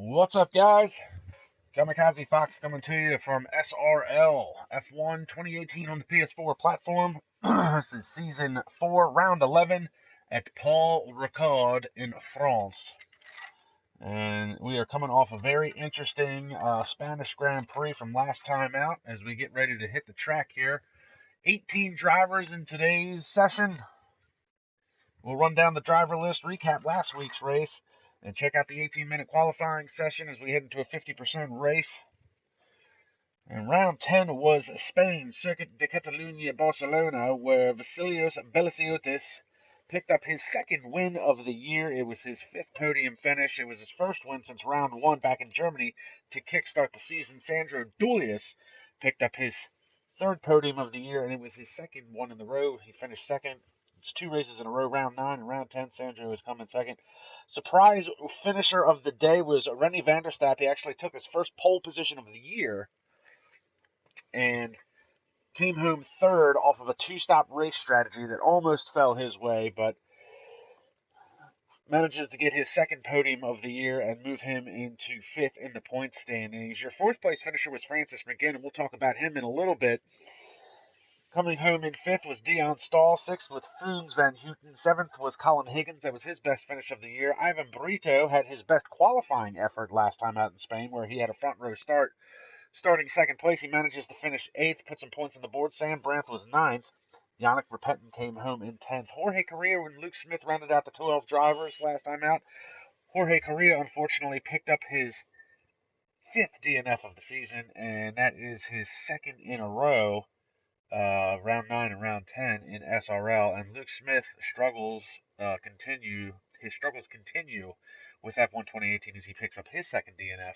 What's up, guys? Kamikaze Fox coming to you from SRL F1 2018 on the PS4 platform. This is Season 4, Round 11 at Paul Ricard in France. And we are coming off a very interesting Spanish Grand Prix from last time out as we get ready to hit the track here. 18 drivers in today's session. We'll run down the driver list, recap last week's race, and check out the 18-minute qualifying session as we head into a 50% race. And round 10 was Spain, Circuit de Catalunya, Barcelona, where Vasilios Veliciotis picked up his second win of the year. It was his fifth podium finish. It was his first win since round 1 back in Germany to kickstart the season. Sandro Dulius picked up his third podium of the year, and it was his second one in a row. He finished second. It's 2 races in a row, round 9 and round 10. Sandro is coming second. Surprise finisher of the day was Rennie van der Stappe. He actually took his first pole position of the year and came home third off of a 2-stop race strategy that almost fell his way, but manages to get his second podium of the year and move him into fifth in the points standings. Your fourth place finisher was Francis McGinn, and we'll talk about him in a little bit. Coming home in fifth was Dion Stahl. Sixth was Funes Van Houten. Seventh was Colin Higgins. That was his best finish of the year. Ivan Brito had his best qualifying effort last time out in Spain, where he had a front row start. Starting second place, he manages to finish eighth, put some points on the board. Sam Brandt was ninth. Yannick Verpetten came home in 10th. Jorge Correa and Luke Smith rounded out the 12 drivers last time out. Jorge Correa, unfortunately, picked up his fifth DNF of the season, and that is his second in a row. Round 9 and round 10 in SRL, and Luke Smith struggles continue. His struggles continue with F1 2018 as he picks up his second DNF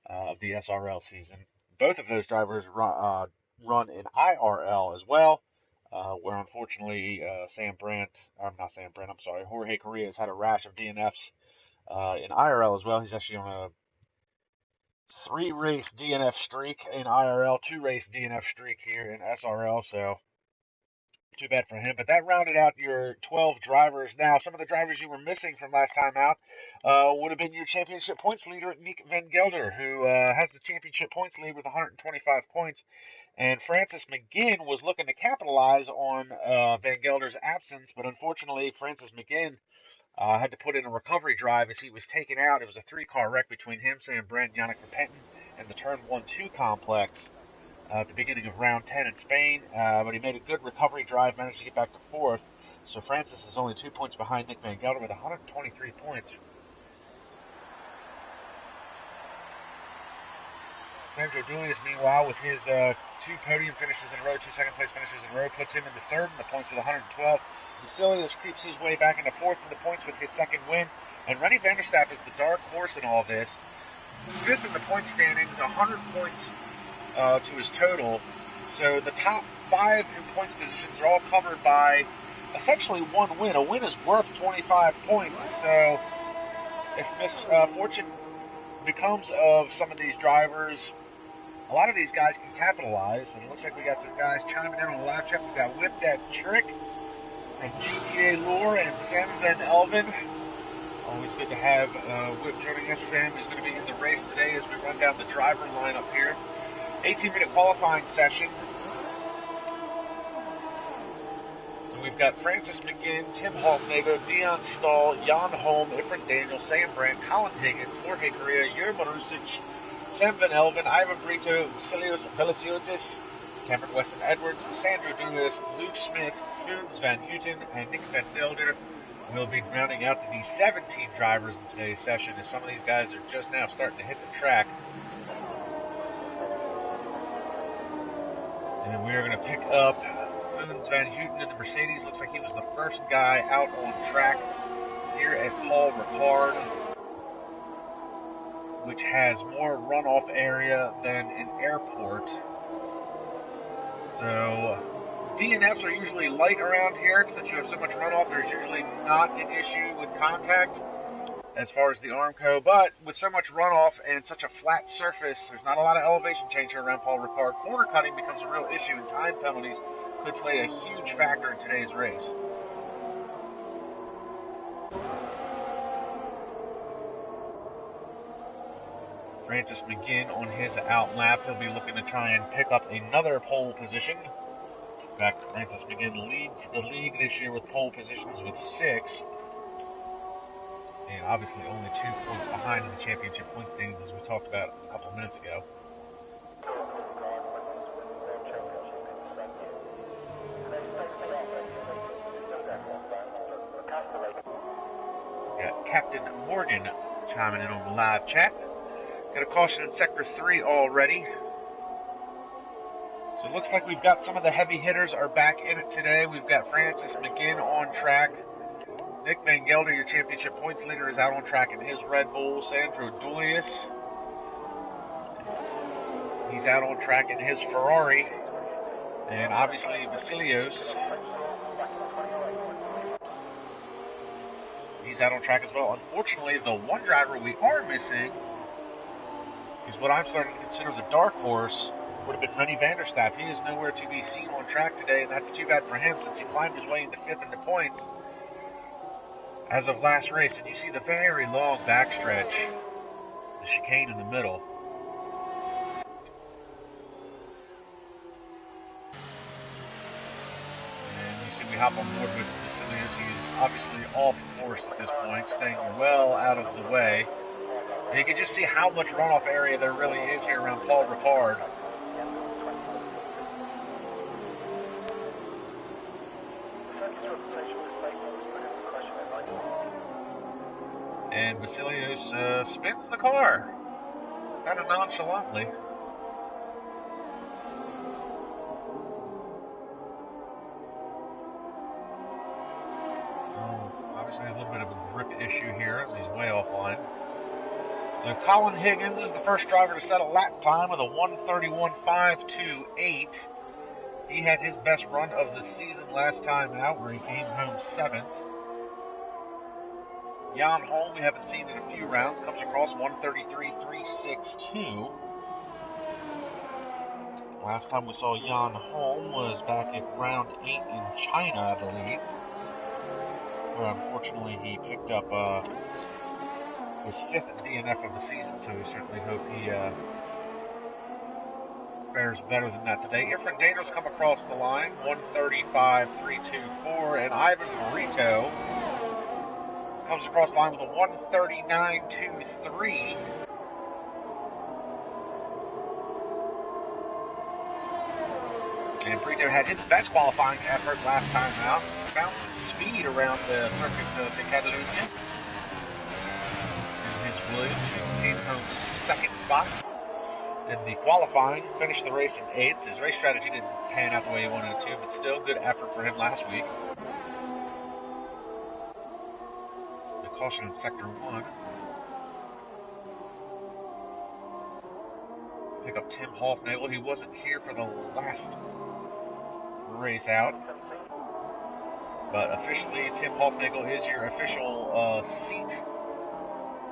of the SRL season. Both of those drivers run in IRL as well, where unfortunately Jorge Correa has had a rash of DNFs in IRL as well. He's actually on a 3-race DNF streak in IRL, 2-race DNF streak here in SRL, so too bad for him. But that rounded out your 12 drivers. Now, some of the drivers you were missing from last time out would have been your championship points leader, Nick Van Gelder, who has the championship points lead with 125 points. And Francis McGinn was looking to capitalize on Van Gelder's absence, but unfortunately, Francis McGinn had to put in a recovery drive as he was taken out. It was a 3-car wreck between him, Sam Brandt, Yannick Verpetten, and the Turn 1-2 complex at the beginning of round 10 in Spain, but he made a good recovery drive, managed to get back to fourth. So Francis is only 2 points behind Nick Van Gelder with 123 points. Sandro Dulius, meanwhile, with his 2 podium finishes in a row, 2 second-place finishes in a row, puts him into third in the points with 112. Vasilios creeps his way back into fourth in the points with his second win. And Rennie van der Stappe is the dark horse in all this. Fifth in the point standings, 100 points to his total. So the top 5 in points positions are all covered by essentially 1 win. A win is worth 25 points. So if misfortune becomes of some of these drivers, a lot of these guys can capitalize. And it looks like we got some guys chiming in on the live chat. We've got Whip That Trick from GTA Lore and Sam Van Elven. Always good to have Whip joining us. Sam is going to be in the race today as we run down the driver lineup here. 18-minute qualifying session. So we've got Francis McGinn, Tim Haltnego, Dion Stahl, Jan Holm, Ifrin Daniel, Sam Brandt, Colin Higgins, Jorge Correa, Jur Marusic, Sam Van Elven, Ivan Brito, Vasilios Veliciotis, Cameron Weston Edwards, Sandro Dulius, Luke Smith, Funes Van Houten, and Nick Van Gelder will be rounding out the 17 drivers in today's session as some of these guys are just now starting to hit the track. And we are going to pick up Funes Van Houten in the Mercedes. Looks like he was the first guy out on track here at Paul Ricard, which has more runoff area than an airport. So DNFs are usually light around here since you have so much runoff. There's usually not an issue with contact as far as the Armco, but with so much runoff and such a flat surface, there's not a lot of elevation change here around Paul Ricard. Corner cutting becomes a real issue, and time penalties could play a huge factor in today's race. Francis McGinn on his out lap. He'll be looking to try and pick up another pole position. In fact, Francis McGinn leads the league this year with pole positions with 6. And obviously only 2 points behind in the championship point standings, as we talked about a couple of minutes ago. We got Captain Morgan chiming in on the live chat. Got a caution in Sector 3 already. So it looks like we've got some of the heavy hitters are back in it today. We've got Francis McGinn on track. Nick Van Gelder, your championship points leader, is out on track in his Red Bull. Sandro Dulius, he's out on track in his Ferrari. And obviously Vasilios, he's out on track as well. Unfortunately, the one driver we are missing is what I'm starting to consider the dark horse. Would have been Rennie Vanderstapp. He is nowhere to be seen on track today, and that's too bad for him since he climbed his way into 5th in the points as of last race. And you see the very long backstretch, the chicane in the middle. And you see we hop on board with Vasilius. He's obviously off course at this point, staying well out of the way. And you can just see how much runoff area there really is here around Paul Ricard. And Vasilios spins the car, kind of nonchalantly. Obviously a little bit of a grip issue here as he's way offline. So Colin Higgins is the first driver to set a lap time with a 1:31.528. He had his best run of the season last time out, where he came home 7th. Jan Holm, we haven't seen in a few rounds, comes across 1:33.362. Last time we saw Jan Holm was back at round 8 in China, I believe, where unfortunately he picked up his 5th DNF of the season, so we certainly hope he fares better than that today. Irfan Danger's come across the line, 1:35.324, and Ivan Brito comes across the line with a 1:39.23. And Brito had his best qualifying effort last time out. Found some speed around the Circuit de Catalunya. And his Williams, who came home 2nd spot in the qualifying, finished the race in 8th. His race strategy didn't pan out the way he wanted it to, but still good effort for him last week. Caution in Sector 1. Pick up Tim Hoffnagel. He wasn't here for the last race out, but officially Tim Hoffnagel is your official seat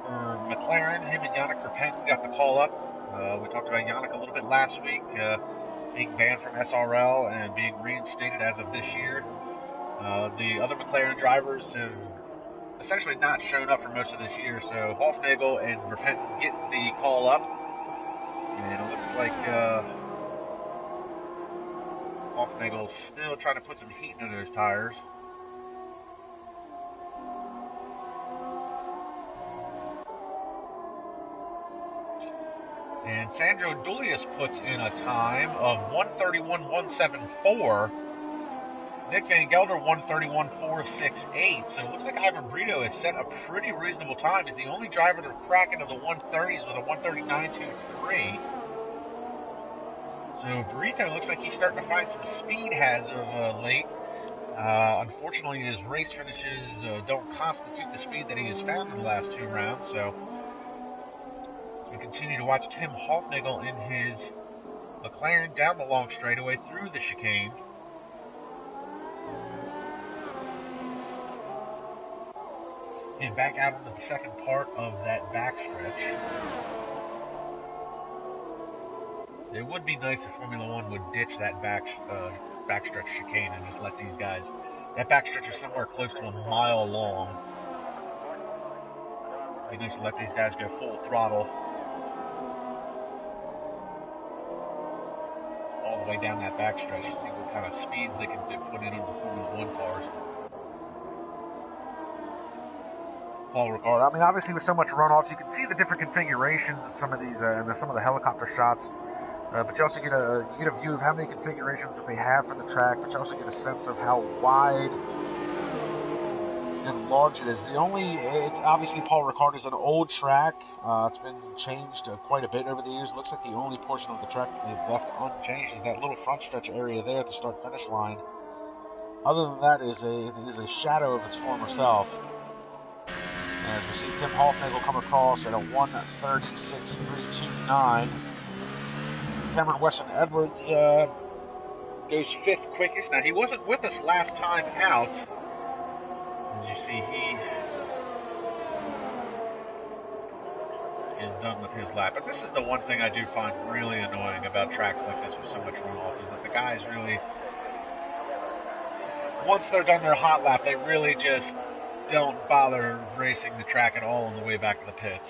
for McLaren. Him and Yannick Verpenton got the call up. We talked about Yannick a little bit last week, being banned from SRL and being reinstated as of this year. The other McLaren drivers have essentially not shown up for most of this year, so Hoffnagel and Verpenton get the call up, and it looks like Hoffnagel's still trying to put some heat into those tires. And Sandro Dulius puts in a time of 1:31.174. Nick Van Gelder, 1:31.468. So it looks like Ivan Brito has set a pretty reasonable time. He's the only driver to crack into the 130s with a 1:39.23. So Brito looks like he's starting to find some speed as of late. Unfortunately, his race finishes don't constitute the speed that he has found in the last 2 rounds. So we continue to watch Tim Hoffnagel in his McLaren down the long straightaway through the chicane. And back out into the second part of that backstretch. It would be nice if Formula One would ditch that backstretch chicane and just let these guys... That backstretch is somewhere close to a mile long. It'd be nice to let these guys go full throttle the way down that backstretch to see what kind of speeds they can put in over Formula 1 cars. Paul Ricard. I mean, obviously with so much runoffs, you can see the different configurations of some of these, and some of the helicopter shots. But you also get a view of how many configurations that they have for the track. But you also get a sense of how wide and large it is. It's obviously Paul Ricard is an old track. It's been changed quite a bit over the years. Looks like the only portion of the track that they've left unchanged is that little front stretch area there at the start-finish line. Other than that, it is a shadow of its former self. As we see Tim Hoffnagel come across at a 1:36.329. Cameron Weston Edwards goes 5th quickest. Now, he wasn't with us last time out. As you see, he is done with his lap. But this is the one thing I do find really annoying about tracks like this with so much runoff, is that the guys really, once they're done their hot lap, they really just don't bother racing the track at all on the way back to the pits.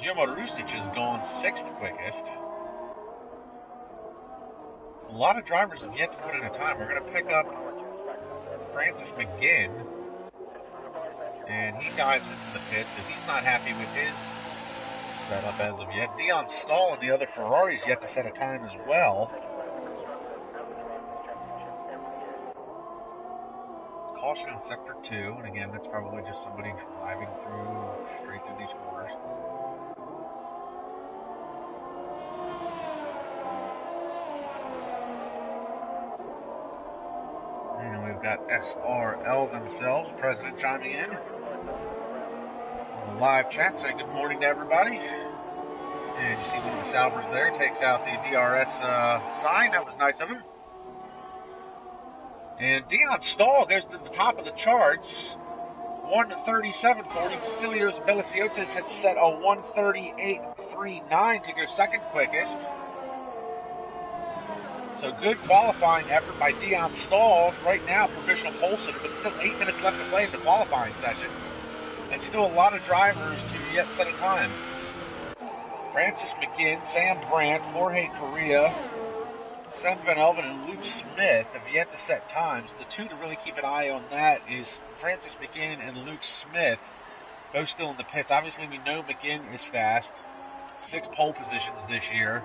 Jomo Rusic has gone 6th quickest. A lot of drivers have yet to put in a time. We're going to pick up Francis McGinn, and he dives into the pits, and he's not happy with his setup as of yet. Dion Stahl and the other Ferraris yet to set a time as well. Caution in sector 2, and again, that's probably just somebody driving straight through these corners. And we've got SRL themselves, President chiming in on the live chat, saying good morning to everybody. And you see one of the Salvers there takes out the DRS sign. That was nice of him. And Dion Stahl goes to the top of the charts, 1:37.40. Vasilios Beliciotis had set a 1:38.39 to go 2nd quickest. So good qualifying effort by Dion Stahl. Right now, provisional pole sitter, but still 8 minutes left to play in the qualifying session. And still a lot of drivers to yet set a time. Francis McGinn, Sam Brandt, Jorge Correa, Sven Van Elven, and Luke Smith have yet to set times. The two to really keep an eye on that is Francis McGinn and Luke Smith, both still in the pits. Obviously, we know McGinn is fast. 6 pole positions this year.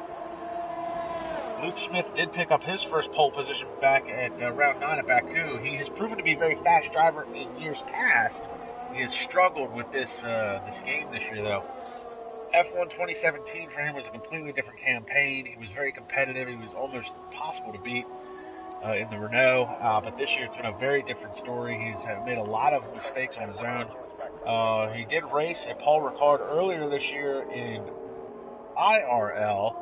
Luke Smith did pick up his first pole position back at round 9 at Baku. He has proven to be a very fast driver in years past. He has struggled with this game this year, though. F1 2017 for him was a completely different campaign. He was very competitive. He was almost impossible to beat in the Renault. But this year it's been a very different story. He's made a lot of mistakes on his own. He did race at Paul Ricard earlier this year in IRL,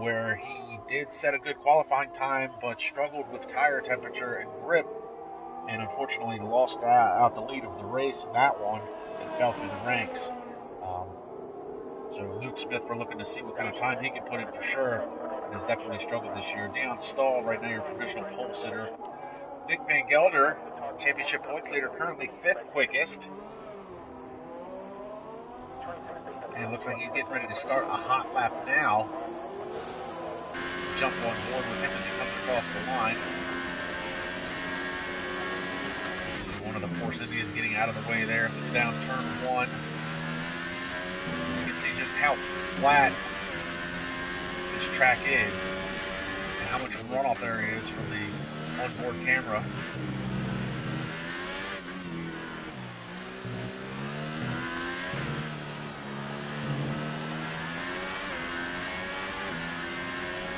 where he did set a good qualifying time, but struggled with tire temperature and grip, and unfortunately lost out the lead of the race in that one and fell through the ranks. So Luke Smith, we're looking to see what kind of time he can put in for sure. Has definitely struggled this year. Dion Stahl, right now your provisional pole sitter. Nick Van Gelder, championship points leader, currently 5th quickest. And it looks like he's getting ready to start a hot lap now. Jump on board with him as he comes across the line. See one of the Force Indias getting out of the way there, down turn 1. Just how flat this track is and how much runoff there is from the onboard camera.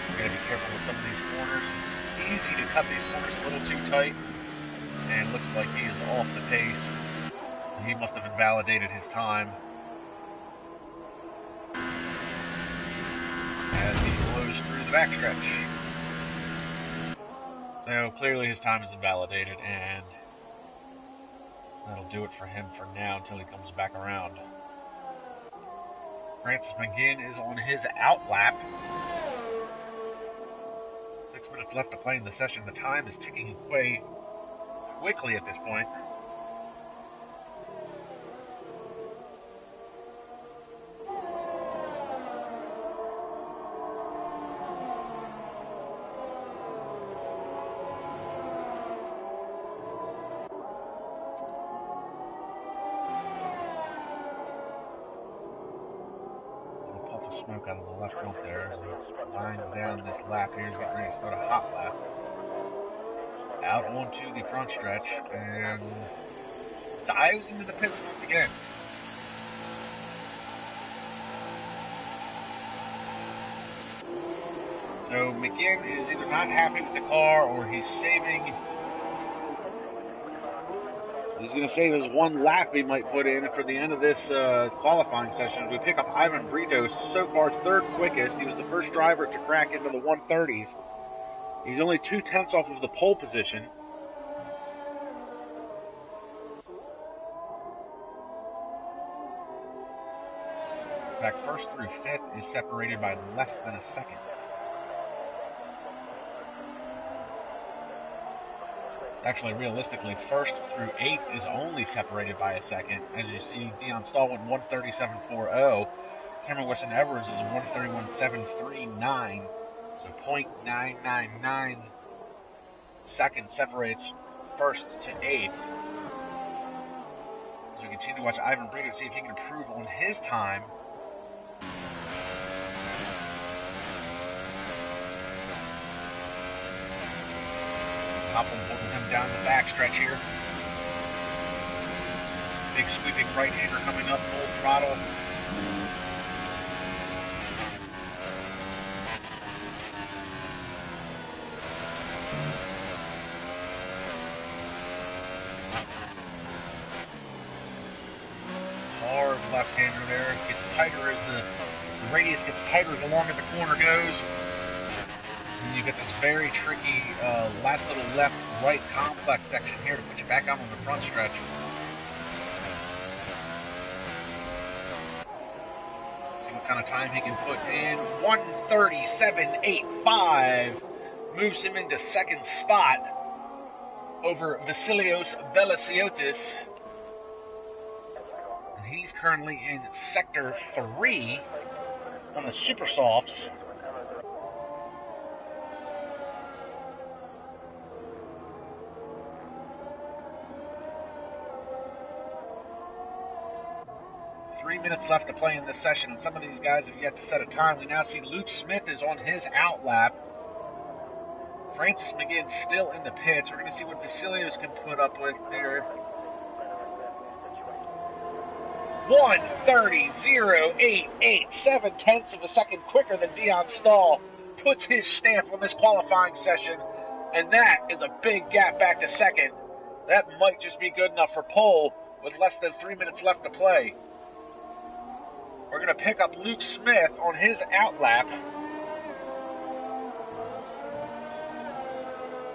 We're going to be careful with some of these corners. Easy to cut these corners a little too tight, and looks like he is off the pace, so he must have invalidated his time. As he blows through the backstretch. So clearly his time is invalidated, and that'll do it for him for now until he comes back around. Francis McGinn is on his out lap. 6 minutes left to play in the session. The time is ticking away quickly at this point. smoke out of the left front there as he lines down this lap here. He's getting ready to start a hot lap. Out onto the front stretch and dives into the pits once again. So McGinn is either not happy with the car or he's saving. He's going to save his one lap he might put in for the end of this qualifying session. We pick up Ivan Brito, so far third quickest. He was the first driver to crack into the 130s. He's only 2/10 off of the pole position. In fact, first through fifth is separated by less than a second. Actually, realistically, first through eighth is only separated by a second. As you see, Dion Stahl went 137.40. Cameron Weston Edwards is 131.739. So 0.999 seconds separates first to eighth. As we continue to watch Ivan Brito to see if he can improve on his time. Hoppel holding him down the backstretch here. Big sweeping right-hander coming up, full throttle. Hard left-hander there. Gets tighter as the radius gets tighter the longer the corner goes. And you get this very tricky last little left-right complex section here to put you back out on the front stretch. See what kind of time he can put in. 1:37.85 moves him into second spot over Vasilios Veliciotis. And he's currently in Sector 3 on the Super Softs. Minutes left to play in this session, and some of these guys have yet to set a time. We now see Luke Smith is on his out lap. Francis McGinn still in the pits. We're going to see what Vasilios can put up with there. 1:30.088, 7/10 of a second quicker than Dion Stahl. Puts his stamp on this qualifying session, and that is a big gap back to second. That might just be good enough for pole with less than 3 minutes left to play. We're going to pick up Luke Smith on his out lap.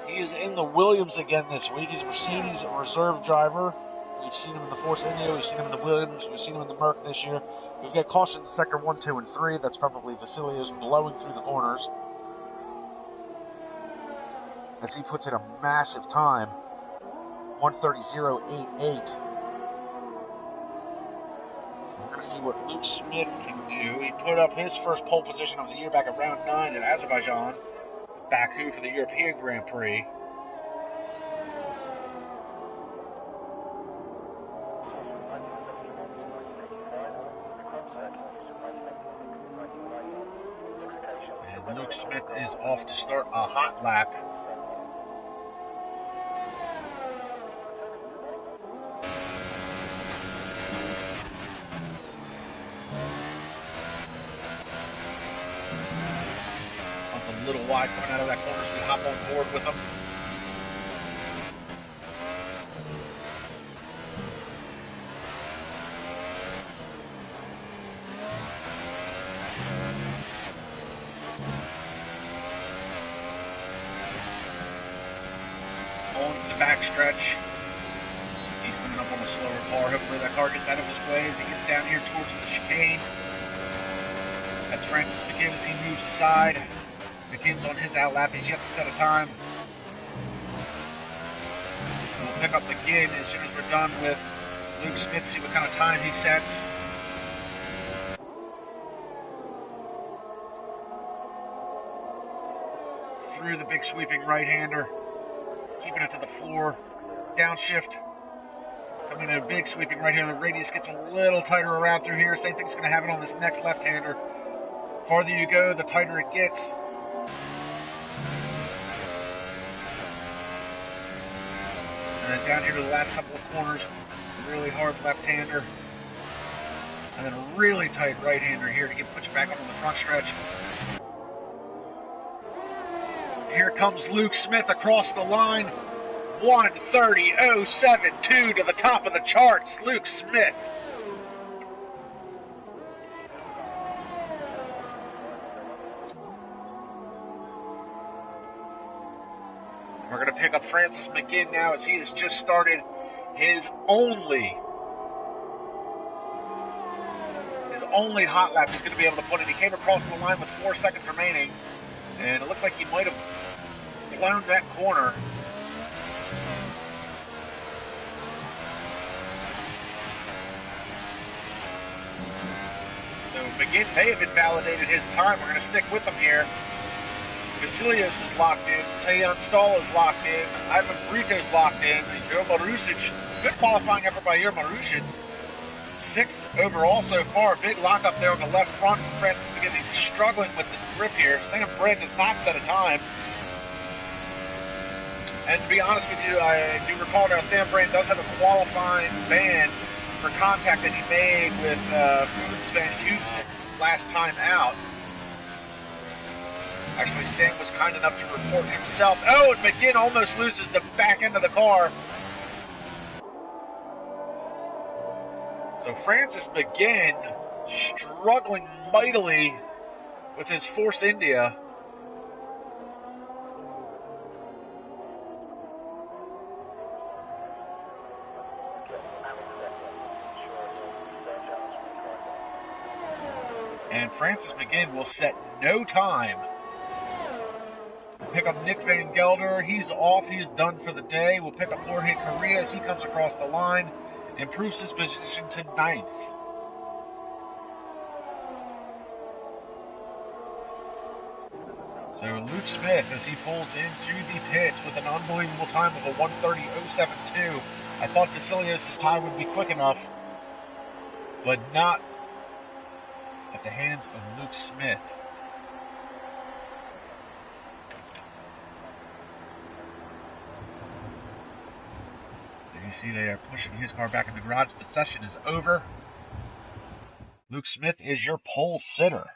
He is in the Williams again this week. He's a Mercedes reserve driver. We've seen him in the Force India, we've seen him in the Williams, we've seen him in the Merc this year. We've got cautions in Sector 1, 2, and 3. That's probably Vasilios blowing through the corners. As he puts in a massive time. 1:30.088. See what Luke Smith can do. He put up his first pole position of the year back at round 9 at Azerbaijan, Baku for the European Grand Prix. And Luke Smith is off to start a hot lap. A little wide coming out of that corner, so we hop on board with them. On the backstretch. He's coming up on a slower car. Hopefully that car gets out of his way as he gets down here towards the chicane. That's Francis McGinn as he moves aside. McGinn's on his out lap. He's yet to set a time. We'll pick up McGinn as soon as we're done with Luke Smith, see what kind of time he sets. Through the big sweeping right-hander. Keeping it to the floor. Downshift. Coming in a big sweeping right-hander. The radius gets a little tighter around through here. Same thing's going to happen on this next left-hander. farther you go, the tighter it gets. And then down here to the last couple of corners, really hard left-hander. And then a really tight right-hander here to put you back onto the front stretch. Here comes Luke Smith across the line. 1:30.072 to the top of the charts. Luke Smith. We're going to pick up Francis McGinn now as he has just started his only hot lap he's going to be able to put in. He came across the line with 4 seconds remaining, and it looks like he might have blown that corner. So McGinn may have invalidated his time. We're going to stick with him here. Vasilios is locked in. Tajan Stahl is locked in. Ivan Brito is locked in. Joe Marusic, good qualifying effort by Joe Marusic. 6th overall so far. Big lockup there on the left front from Francis McGinn. He's struggling with the grip here. Sam Brand does not set a time. And to be honest with you, I do recall now Sam Brand does have a qualifying ban for contact that he made with Van Houten last time out. Actually, Sam was kind enough to report himself. Oh, and McGinn almost loses the back end of the car. So Francis McGinn struggling mightily with his Force India. And Francis McGinn will set no time. Pick up Nick Van Gelder. He's off. He is done for the day. We'll pick up Jorge Correa as he comes across the line. Improves his position to 9th. So Luke Smith, as he pulls into the pits with an unbelievable time of a 1:30.072. I thought Vasilios' time would be quick enough, but not at the hands of Luke Smith. You see they are pushing his car back in the garage. The session is over. Luke Smith is your pole sitter.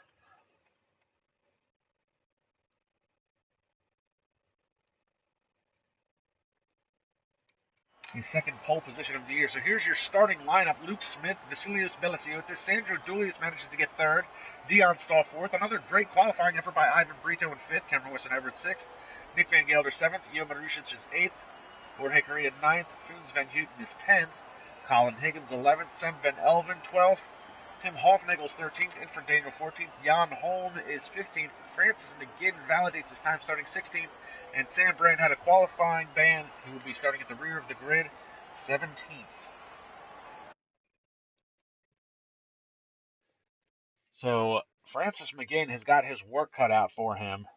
His second pole position of the year. So here's your starting lineup. Luke Smith, Vasilios Belasiotis, Sandro Dulius manages to get 3rd, Dion Stahl 4th. Another great qualifying effort by Ivan Brito in 5th, Cameron Wilson Everett 6th, Nick Van Gelder 7th, Joe Marusic is 8th, Jorge Correa 9th, Funes Van Houten is 10th, Colin Higgins 11th, Sam Van Elven 12th, Tim Hoffnagel's 13th, Infant Daniel 14th, Jan Holm is 15th, Francis McGinn validates his time starting 16th, and Sam Brand had a qualifying ban who will be starting at the rear of the grid 17th. So Francis McGinn has got his work cut out for him,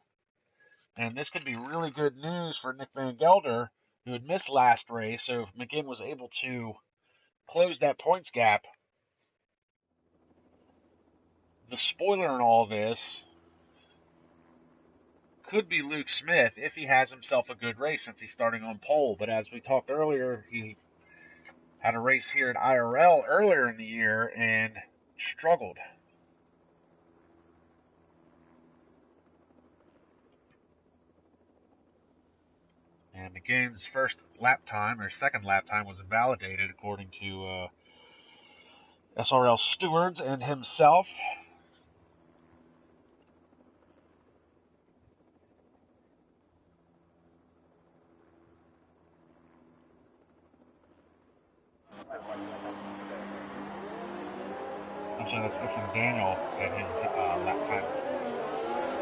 and this could be really good news for Nick Van Gelder, who had missed last race. So if McGinn was able to close that points gap, the spoiler in all this could be Luke Smith if he has himself a good race since he's starting on pole. But as we talked earlier, he had a race here at IRL earlier in the year and struggled. And McGinn's first lap time, or second lap time, was invalidated according to SRL stewards and himself. Actually, that's Infant Daniel and his lap time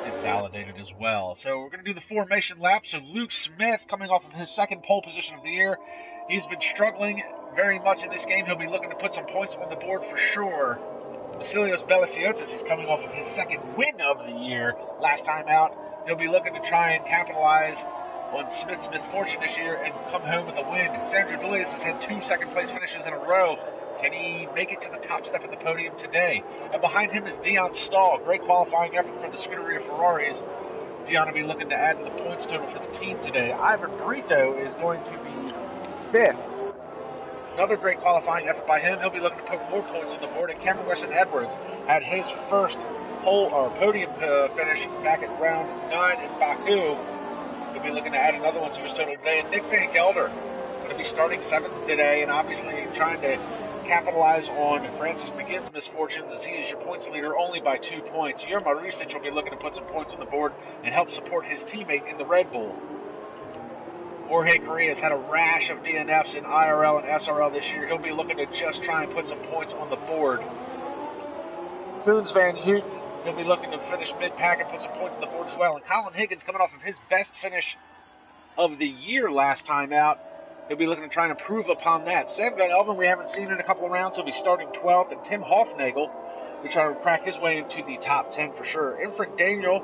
invalidated as well. So we're going to do the formation lap. So Luke Smith, coming off of his second pole position of the year, he's been struggling very much in this game. He'll be looking to put some points on the board for sure. Vasilios Belasiotis is coming off of his second win of the year last time out. He'll be looking to try and capitalize on Smith's misfortune this year and come home with a win. Sandro Dulius has had 2 second-place finishes in a row Can he make it to the top step of the podium today? And behind him is Dion Stahl. Great qualifying effort for the Scuderia Ferraris. Dion will be looking to add to the points total for the team today. Ivan Brito is going to be 5th. Another great qualifying effort by him. He'll be looking to put more points on the board. And Cameron Weston-Edwards had his first podium finish back at round 9 in Baku. He'll be looking to add another one to his total today. And Nick Van Gelder going to be starting 7th today, and obviously trying to capitalize on Francis McGinn's misfortunes, as he is your points leader only by 2 points. Yerma Rusic will be looking to put some points on the board and help support his teammate in the Red Bull. Jorge Correa has had a rash of DNFs in IRL and SRL this year. He'll be looking to just try and put some points on the board. Koons Van Houten, he'll be looking to finish mid-pack and put some points on the board as well. And Colin Higgins, coming off of his best finish of the year last time out, he'll be looking to try and improve upon that. Sam Van Elven, we haven't seen in a couple of rounds. He'll be starting 12th. And Tim Hofnagel will try to crack his way into the top 10 for sure. Infred Daniel,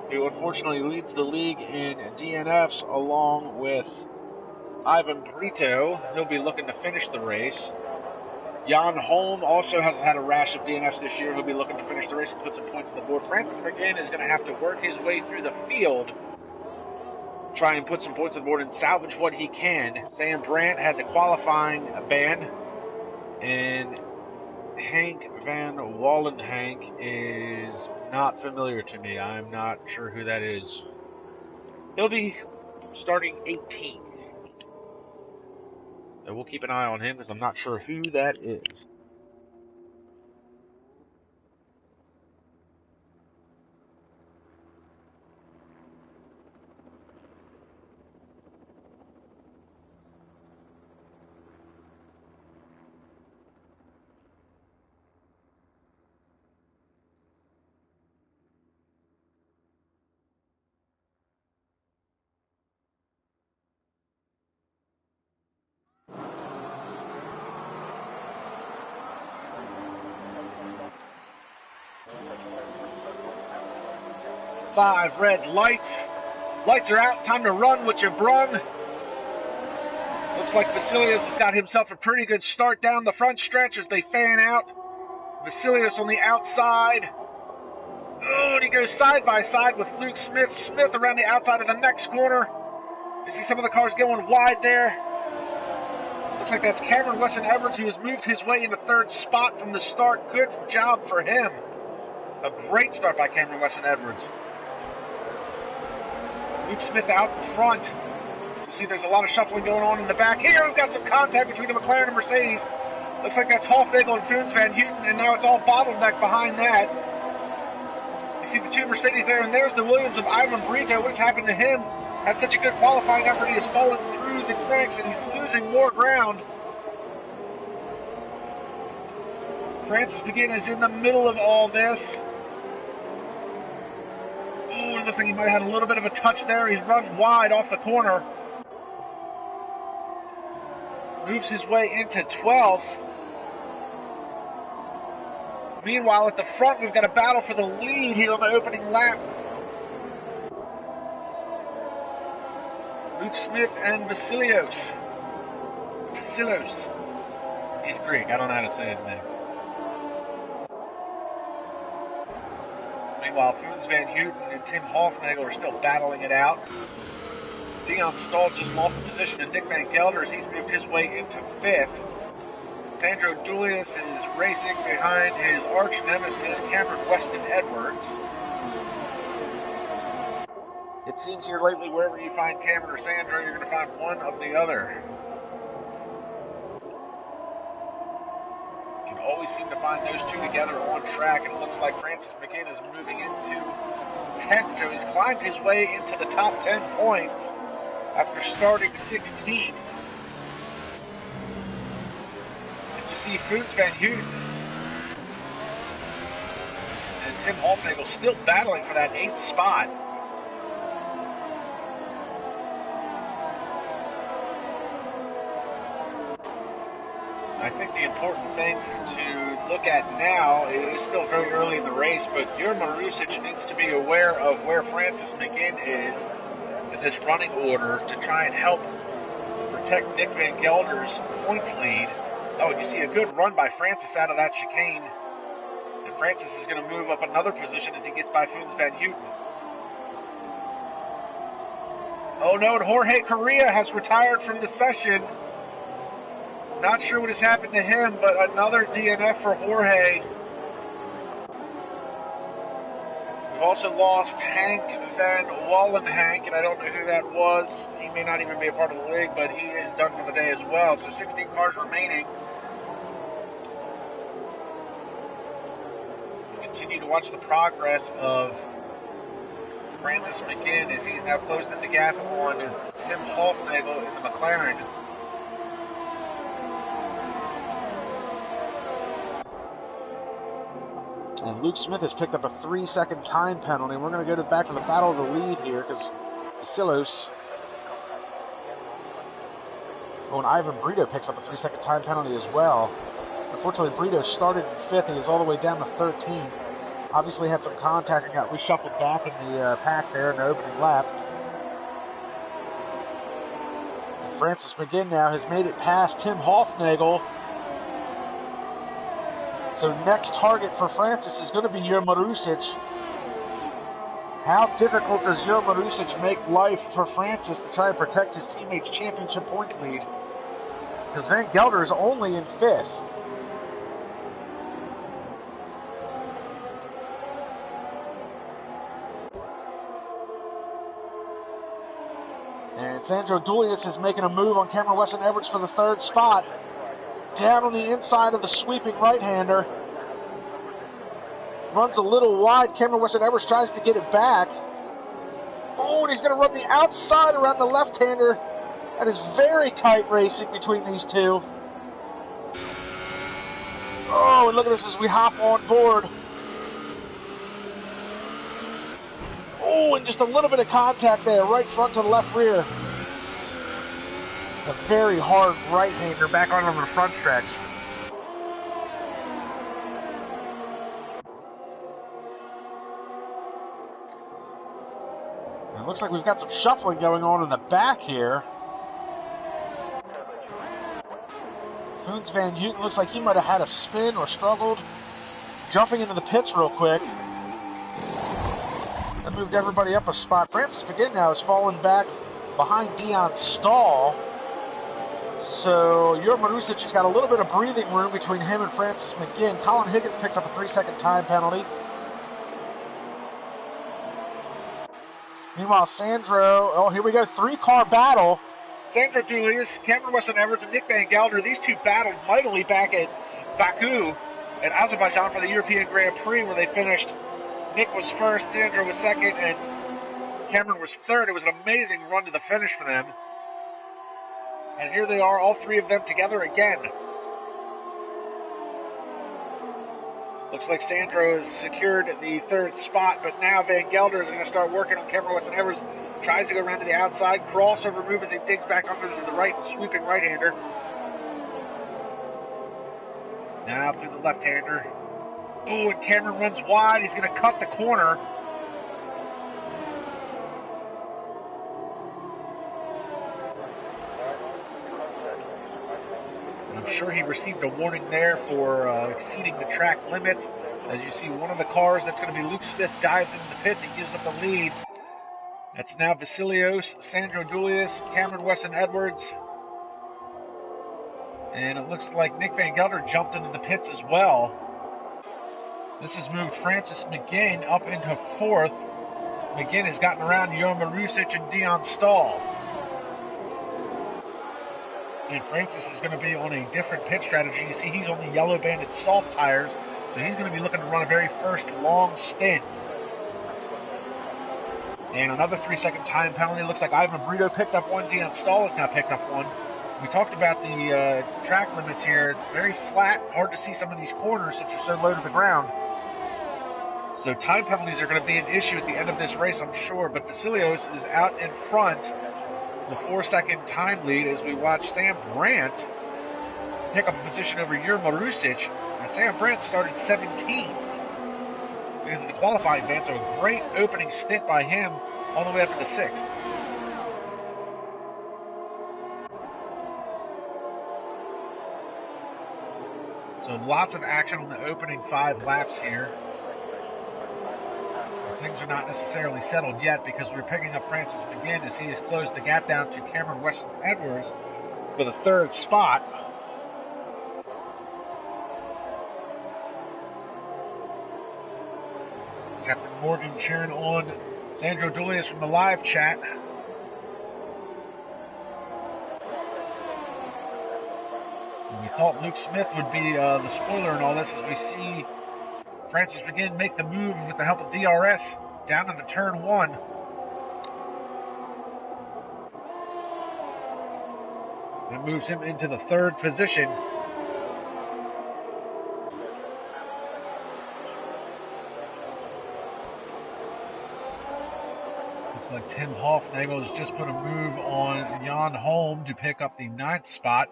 who unfortunately leads the league in DNFs along with Ivan Brito, he'll be looking to finish the race. Jan Holm also has had a rash of DNFs this year. He'll be looking to finish the race and put some points on the board. Francis McGinn is going to have to work his way through the field, try and put some points on the board and salvage what he can. Sam Brandt had the qualifying ban, and Hank Van Wallenhank is not familiar to me. I'm not sure who that is. He'll be starting 18th. So we'll keep an eye on him because I'm not sure who that is. Five red lights. Lights are out. Time to run what you brung. Looks like Vasilios has got himself a pretty good start down the front stretch as they fan out. Vasilios on the outside. Oh, and he goes side by side with Luke Smith. Smith around the outside of the next corner. You see some of the cars going wide there. Looks like that's Cameron Weston-Edwards, who has moved his way into 3rd spot from the start. Good job for him. A great start by Cameron Weston-Edwards. Luke Smith out in front. You see there's a lot of shuffling going on in the back. Here we've got some contact between the McLaren and Mercedes. Looks like that's Hofnagel and Koons Van Houten, and now it's all bottleneck behind that. You see the two Mercedes there, and there's the Williams of Ivan Brito. What has happened to him? Had such a good qualifying effort, he has fallen through the ranks, and he's losing more ground. Francis McGinn is in the middle of all this. Ooh, it looks like he might have had a little bit of a touch there. He's run wide off the corner. Moves his way into 12th. Meanwhile, at the front, we've got a battle for the lead here on the opening lap. Luke Smith and Vasilios. He's Greek. I don't know how to say his name. Meanwhile, Koons Van Houten and Tim Hofnagel are still battling it out. Dion Stahl just lost the position to Nick Van Gelder as he's moved his way into 5th. Sandro Dulius is racing behind his arch nemesis, Cameron Weston-Edwards. It seems here lately, wherever you find Cameron or Sandro, you're going to find one of the other. You can always seem to find those two together on track, and it looks like Francis McGinn is moving into 10th, so he's climbed his way into the top 10 points after starting 16th. And you see Koons Van Houten and Tim Hofnagel still battling for that 8th spot. I think the important thing to look at now is still very early in the race, but Yerma Rusic needs to be aware of where Francis McGinn is in this running order to try and help protect Nick Van Gelder's points lead. Oh, and you see a good run by Francis out of that chicane. And Francis is going to move up another position as he gets by Foons Van Houten. Oh no, and Jorge Correa has retired from the session. Not sure what has happened to him, but another DNF for Jorge. We've also lost Hank Van Wallenhank, and I don't know who that was. He may not even be a part of the league, but he is done for the day as well. So 16 cars remaining. We continue to watch the progress of Francis McGinn as he's now closing the gap on Tim Hofnagel in the McLaren. And Luke Smith has picked up a 3-second time penalty. We're going to go back to the battle of the lead here because Vasilos. Oh, and Ivan Brito picks up a 3-second time penalty as well. Unfortunately, Brito started in 5th and is all the way down to 13th. Obviously had some contact and got reshuffled back in the pack there in the opening lap. And Francis McGinn now has made it past Tim Hofnagel. So next target for Francis is going to be Jure Marusic. How difficult does Jure Marusic make life for Francis to try and protect his teammate's championship points lead? Because Van Gelder is only in 5th. And Sandro Dulius is making a move on Cameron Weston Edwards for the 3rd spot. Down on the inside of the sweeping right-hander. Runs a little wide. Cameron Weston Edwards tries to get it back. Oh, and he's going to run the outside around the left-hander. That is very tight racing between these two. Oh, and look at this as we hop on board. Oh, and just a little bit of contact there, right front to the left rear. A very hard right-hander back on the front stretch. It looks like we've got some shuffling going on in the back here. Foons Van Houten looks like he might have had a spin or struggled. Jumping into the pits real quick. That moved everybody up a spot. Francis McGinn now has fallen back behind Dion Stahl. So Jure Marusic has got a little bit of breathing room between him and Francis McGinn. Colin Higgins picks up a 3-second time penalty. Meanwhile, Sandro, oh, here we go, 3-car battle. Sandro Dulius, Cameron Weston Edwards, and Nick Van Gelder, these two battled mightily back at Baku at Azerbaijan for the European Grand Prix where they finished. Nick was 1st, Sandro was 2nd, and Cameron was 3rd. It was an amazing run to the finish for them. And here they are, all 3 of them together again. Looks like Sandro has secured the 3rd spot, but now Van Gelder is going to start working on Cameron Weston Edwards. Tries to go around to the outside. Crossover move as he digs back under to the right, sweeping right-hander. Now through the left-hander. Oh, and Cameron runs wide. He's going to cut the corner. I'm sure he received a warning there for exceeding the track limits. As you see, one of the cars, that's going to be Luke Smith, dives into the pits. He gives up the lead. That's now Vasilios, Sandro Dulius, Cameron Weston Edwards. And it looks like Nick Van Gelder jumped into the pits as well. This has moved Francis McGinn up into 4th. McGinn has gotten around Jure Marusic and Dion Stahl. And Francis is going to be on a different pit strategy. You see, he's on the yellow banded soft tires, so he's going to be looking to run a very first long stint. And another 3-second time penalty. Looks like Ivan Brito picked up one. Dion Stahl has now picked up one. We talked about the track limits here. It's very flat, hard to see some of these corners since you're so low to the ground. So time penalties are going to be an issue at the end of this race, I'm sure. But Vasilios is out in front. The 4-second time lead as we watch Sam Brandt pick up a position over Jure Marusic. Now Sam Brandt started 17th because of the qualifying ban, so a great opening stint by him all the way up to the 6th. So lots of action on the opening 5 laps here. Things are not necessarily settled yet because we're picking up Francis McGinn as he has closed the gap down to Cameron Weston Edwards for the 3rd spot. Captain Morgan cheering on Sandro Julius from the live chat. And we thought Luke Smith would be the spoiler in all this as we see Francis McGinn make the move with the help of DRS down into turn 1. That moves him into the 3rd position. Looks like Tim Hoffnagel has just put a move on Jan Holm to pick up the 9th spot.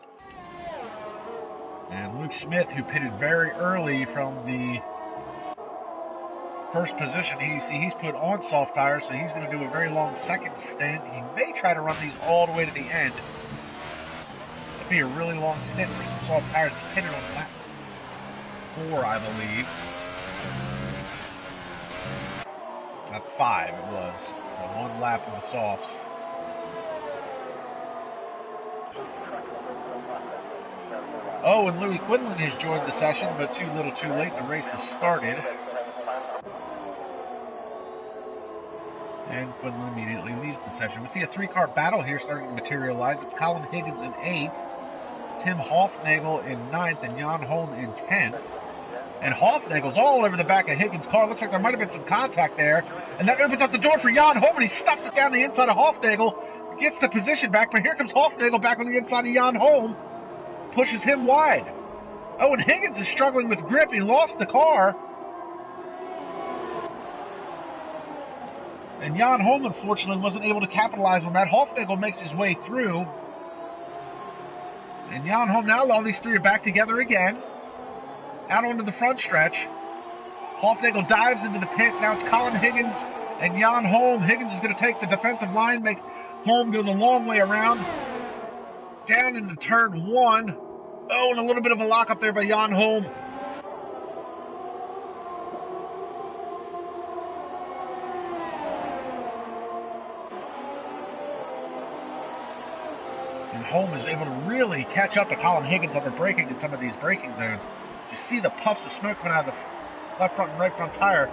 And Luke Smith, who pitted very early from the 1st position, he's put on soft tires, so he's going to do a very long 2nd stint. He may try to run these all the way to the end. It'd be a really long stint for some soft tires. He pitted on lap 4, I believe. Lap 5 it was. So 1 lap of the softs. Oh, and Louis Quinlan has joined the session, but too little too late. The race has started. And Quinlan immediately leaves the session. We see a 3-car battle here starting to materialize. It's Colin Higgins in 8th, Tim Hoffnagel in 9th, and Jan Holm in 10th. And Hoffnagel's all over the back of Higgins' car. Looks like there might have been some contact there. And that opens up the door for Jan Holm, and he stuffs it down the inside of Hoffnagel. Gets the position back, but here comes Hoffnagel back on the inside of Jan Holm. Pushes him wide. Oh, and Higgins is struggling with grip. He lost the car. And Jan Holm, unfortunately, wasn't able to capitalize on that. Hoffnagel makes his way through. And Jan Holm, now all these 3 are back together again. Out onto the front stretch. Hoffnagel dives into the pits. Now it's Colin Higgins and Jan Holm. Higgins is going to take the defensive line, make Holm go the long way around. Down into turn 1. Oh, and a little bit of a lock up there by Jan Holm. And Holm is able to really catch up to Colin Higgins over braking in some of these braking zones. You see the puffs of smoke coming out of the left front and right front tire.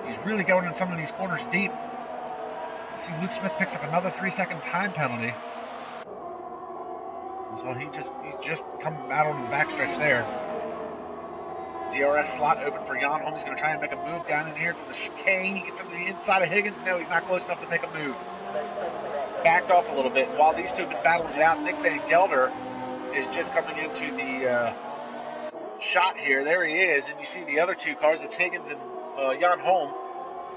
He's really going in some of these corners deep. You see Luke Smith picks up another 3-second time penalty. So he's just come out on the backstretch there. DRS slot open for Jan Holm. He's going to try and make a move down in here to the chicane. He gets up to the inside of Higgins. No, he's not close enough to make a move. Backed off a little bit. While these 2 have been battling it out, Nick Van Gelder is just coming into the shot here. There he is. And you see the other 2 cars. It's Higgins and Jan Holm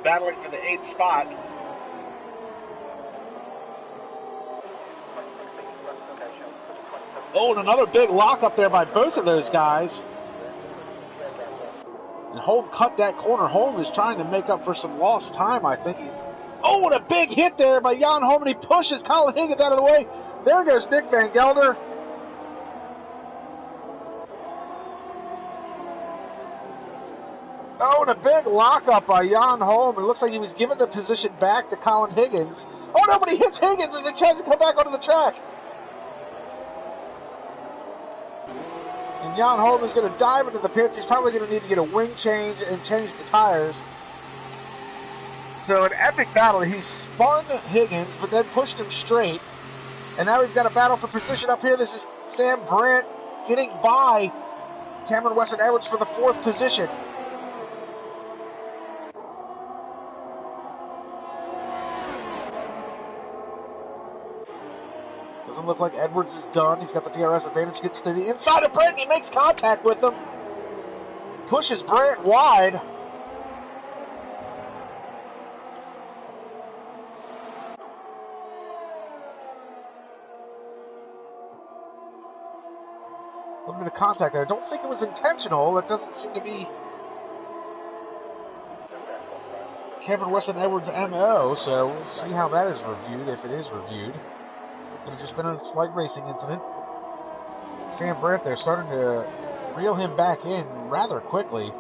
battling for the 8th spot. Oh, and another big lock up there by both of those guys. And Holm cut that corner. Holm is trying to make up for some lost time, I think. Oh, and a big hit there by Jan Holm, and he pushes Colin Higgins out of the way. There goes Nick Van Gelder. Oh, and a big lockup by Jan Holm. It looks like he was giving the position back to Colin Higgins. Oh, nobody hits Higgins as he tries to come back onto the track. And Jan Holm is going to dive into the pits. He's probably going to need to get a wing change and change the tires. So an epic battle. He spun Higgins, but then pushed him straight. And now we've got a battle for position up here. This is Sam Brandt getting by Cameron Weston Edwards for the 4th position. Doesn't look like Edwards is done. He's got the DRS advantage. Gets to the inside of Brandt. He makes contact with him. Pushes Brandt wide. A little bit of contact there. I don't think it was intentional. It doesn't seem to be Cameron Weston Edwards' MO, so we'll see how that is reviewed, if it is reviewed. Could have just been a slight racing incident. Sam Brandt there starting to reel him back in rather quickly.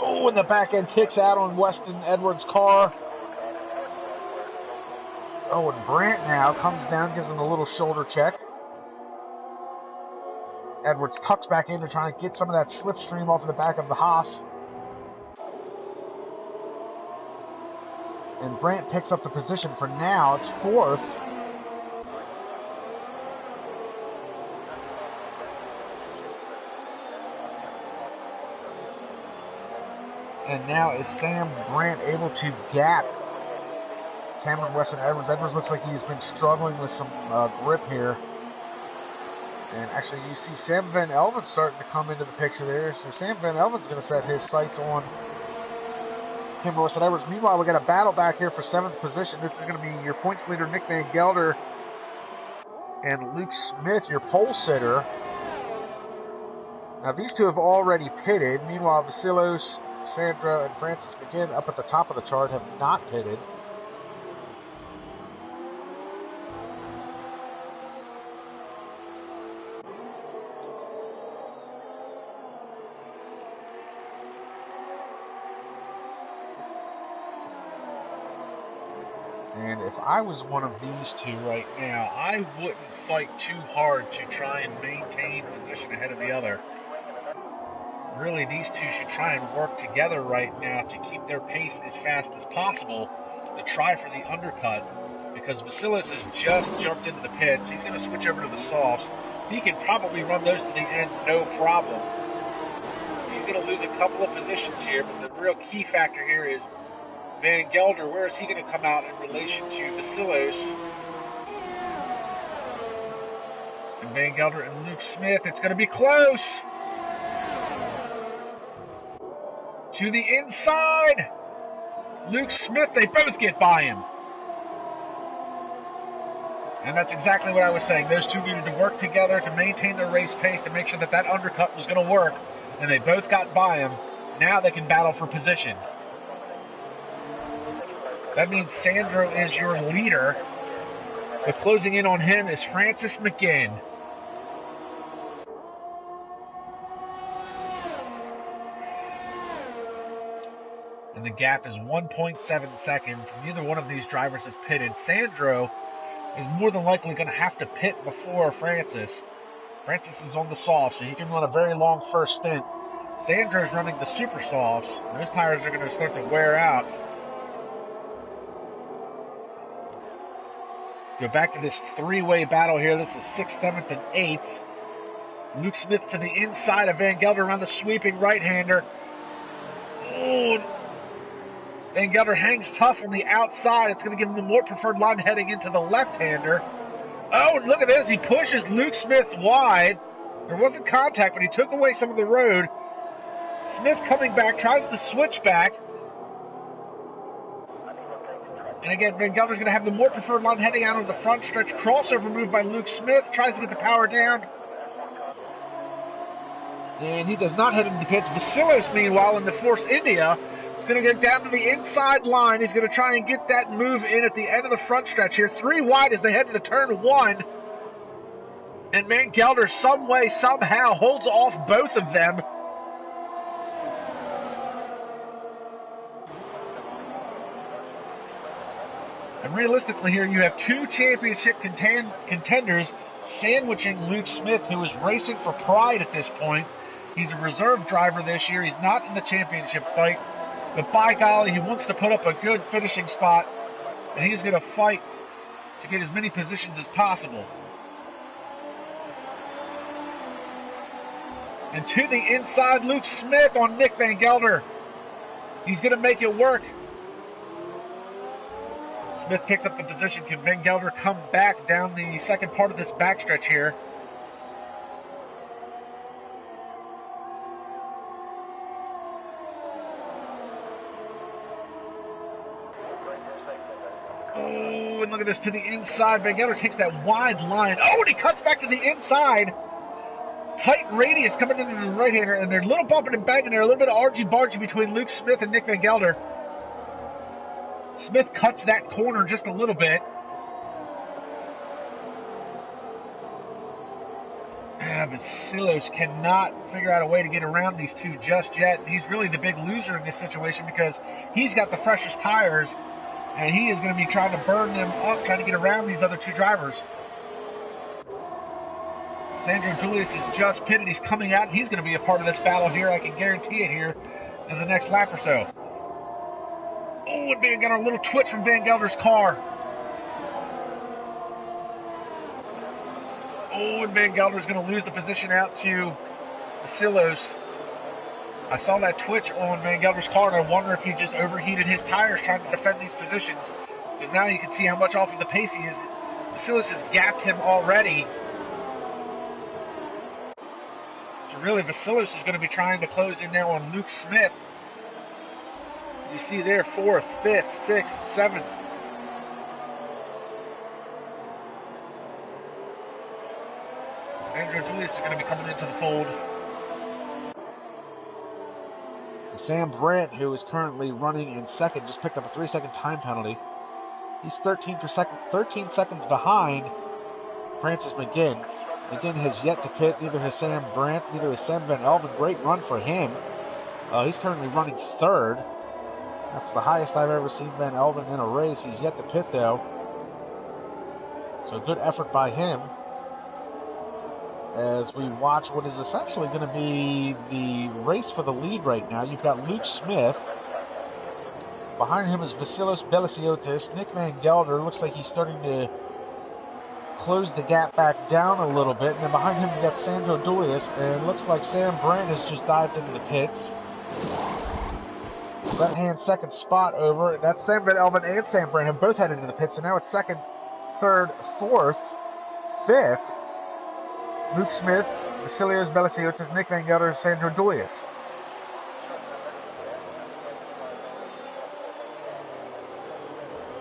Oh, and the back end kicks out on Weston Edwards' car. Oh, and Brandt now comes down, gives him a little shoulder check. Edwards tucks back in to try and get some of that slipstream off of the back of the Haas. And Brandt picks up the position for now. It's fourth. And now is Sam Brandt able to gap Cameron Weston Edwards? Edwards looks like he's been struggling with some grip here. And actually, you see Sam Van Elven starting to come into the picture there. So Sam Van Elven's going to set his sights on Cameron Weston Edwards. Meanwhile, we got a battle back here for 7th position. This is going to be your points leader, Nick Van Gelder, and Luke Smith, your pole sitter. Now, these two have already pitted. Meanwhile, Vasilos, Sandra, and Francis McGinn up at the top of the chart have not pitted. And if I was one of these two right now, I wouldn't fight too hard to try and maintain position ahead of the other. Really, these two should try and work together right now to keep their pace as fast as possible to try for the undercut, because Vasilis has just jumped into the pits. He's going to switch over to the softs. He can probably run those to the end, no problem. He's going to lose a couple of positions here, but the real key factor here is Van Gelder. Where is he going to come out in relation to Vasilos? And Van Gelder and Luke Smith, it's going to be close. To the inside. Luke Smith, they both get by him. And that's exactly what I was saying. Those two needed to work together to maintain their race pace, to make sure that that undercut was going to work. And they both got by him. Now they can battle for position. That means Sandro is your leader. But closing in on him is Francis McGinn. And the gap is 1.7 seconds. Neither one of these drivers have pitted. Sandro is more than likely going to have to pit before Francis. Francis is on the soft, so he can run a very long first stint. Sandro is running the super softs. Those tires are going to start to wear out. Go back to this three-way battle here. This is 6th, 7th, and 8th. Luke Smith to the inside of Van Gelder around the sweeping right-hander. Oh, Van Gelder hangs tough on the outside. It's going to give him the more preferred line heading into the left-hander. Oh, and look at this. He pushes Luke Smith wide. There wasn't contact, but he took away some of the road. Smith coming back, tries the switch back. And again, Van Gelder's going to have the more preferred line heading out on the front stretch. Crossover move by Luke Smith. Tries to get the power down. And he does not head into the pits. Vasilos, meanwhile, in the Force India, is going to get down to the inside line. He's going to try and get that move in at the end of the front stretch here. 3 wide as they head into turn 1. And Van Gelder, some way, somehow, holds off both of them. And realistically here, you have 2 championship contenders sandwiching Luke Smith, who is racing for pride at this point. He's a reserve driver this year. He's not in the championship fight. But by golly, he wants to put up a good finishing spot. And he's going to fight to get as many positions as possible. And to the inside, Luke Smith on Nick Van Gelder. He's going to make it work. Smith picks up the position. Can Van Gelder come back down the second part of this backstretch here? Oh, and look at this to the inside. Van Gelder takes that wide line. Oh, and he cuts back to the inside tight radius coming into the right-hander, and they're a little bumping and banging there. A little bit of argy-bargy between Luke Smith and Nick Van Gelder. Smith cuts that corner just a little bit. Vasilos cannot figure out a way to get around these two just yet. He's really the big loser in this situation because he's got the freshest tires, and he is going to be trying to burn them up, trying to get around these other two drivers. Sandro Julius is just pitted. He's coming out. He's going to be a part of this battle here. I can guarantee it here in the next lap or so. Oh, and Van Gelder, a little twitch from Van Gelder's car. Oh, and Van Gelder's going to lose the position out to Vasilos. I saw that twitch on Van Gelder's car, and I wonder if he just overheated his tires trying to defend these positions. Because now you can see how much off of the pace he is. Vasilos has gapped him already. So really, Vasilos is going to be trying to close in now on Luke Smith. You see there, 4th, 5th, 6th, 7th. Sandro Julius is going to be coming into the fold. Sam Brandt, who is currently running in second, just picked up a 3-second time penalty. He's 13 seconds behind Francis McGinn. McGinn has yet to pit. Neither has Sam Brandt, neither has Sam Van Elven. Great run for him. He's currently running third. That's the highest I've ever seen Van Elven in a race. He's yet to pit, though. So good effort by him. As we watch what is essentially going to be the race for the lead right now. You've got Luke Smith. Behind him is Vasilos Belisiotis. Nick Van Gelder looks like he's starting to close the gap back down a little bit. And then behind him you've got Sandro Julius. And it looks like Sam Brandt has just dived into the pits. Left-hand second spot over. That's Sam Van Elven and Sam Brandt have both headed into the pits. So now it's second, third, fourth, fifth. Luke Smith, Vasilos Belisiotis, Nick Van Gelder, Sandro Julius.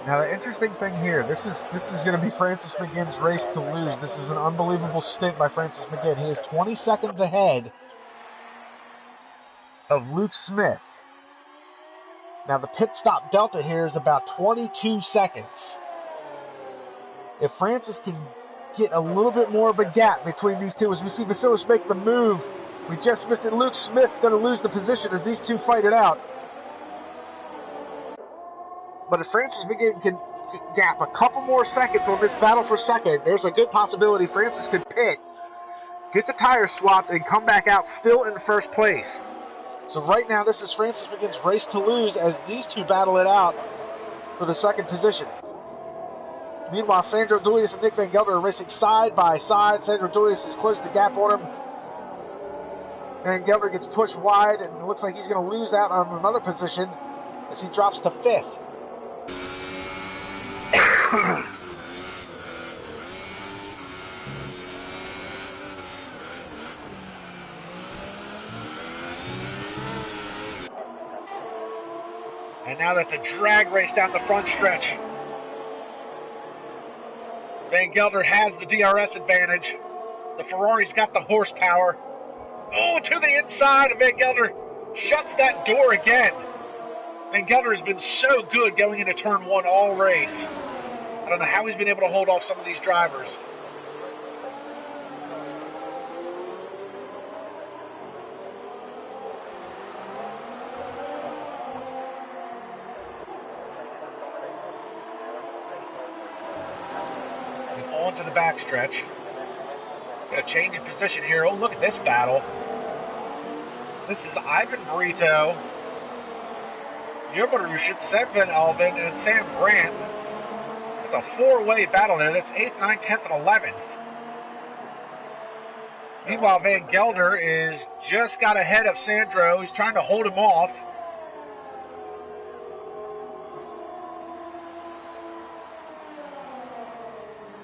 Now the interesting thing here, this is going to be Francis McGinn's race to lose. This is an unbelievable stint by Francis McGinn. He is 20 seconds ahead of Luke Smith. Now the pit stop delta here is about 22 seconds. If Francis can get a little bit more of a gap between these two as we see Vasilos make the move. We just missed it. Luke Smith's going to lose the position as these two fight it out. But if Francis McGinn can gap a couple more seconds on this battle for second, there's a good possibility Francis could pit, get the tires swapped, and come back out still in first place. So right now this is Francis McGinn's race to lose as these two battle it out for the second position. Meanwhile, Sandro Julius and Nick Van Gelder are racing side by side. Sandro Julius has closed the gap on him. Van Gelder gets pushed wide, and it looks like he's going to lose out on another position as he drops to fifth. And now that's a drag race down the front stretch. Van Gelder has the DRS advantage. The Ferrari's got the horsepower. Oh, to the inside, and Van Gelder shuts that door again. Van Gelder has been so good going into turn one all race. I don't know how he's been able to hold off some of these drivers. To the backstretch. Got a change in position here. Oh, look at this battle. This is Ivan Brito, Jurgen Rushit, Sam Van Elven, and Sam Brandt. It's a four-way battle there. That's 8th, 9th, 10th, and 11th. Meanwhile, Van Gelder is just got ahead of Sandro. He's trying to hold him off.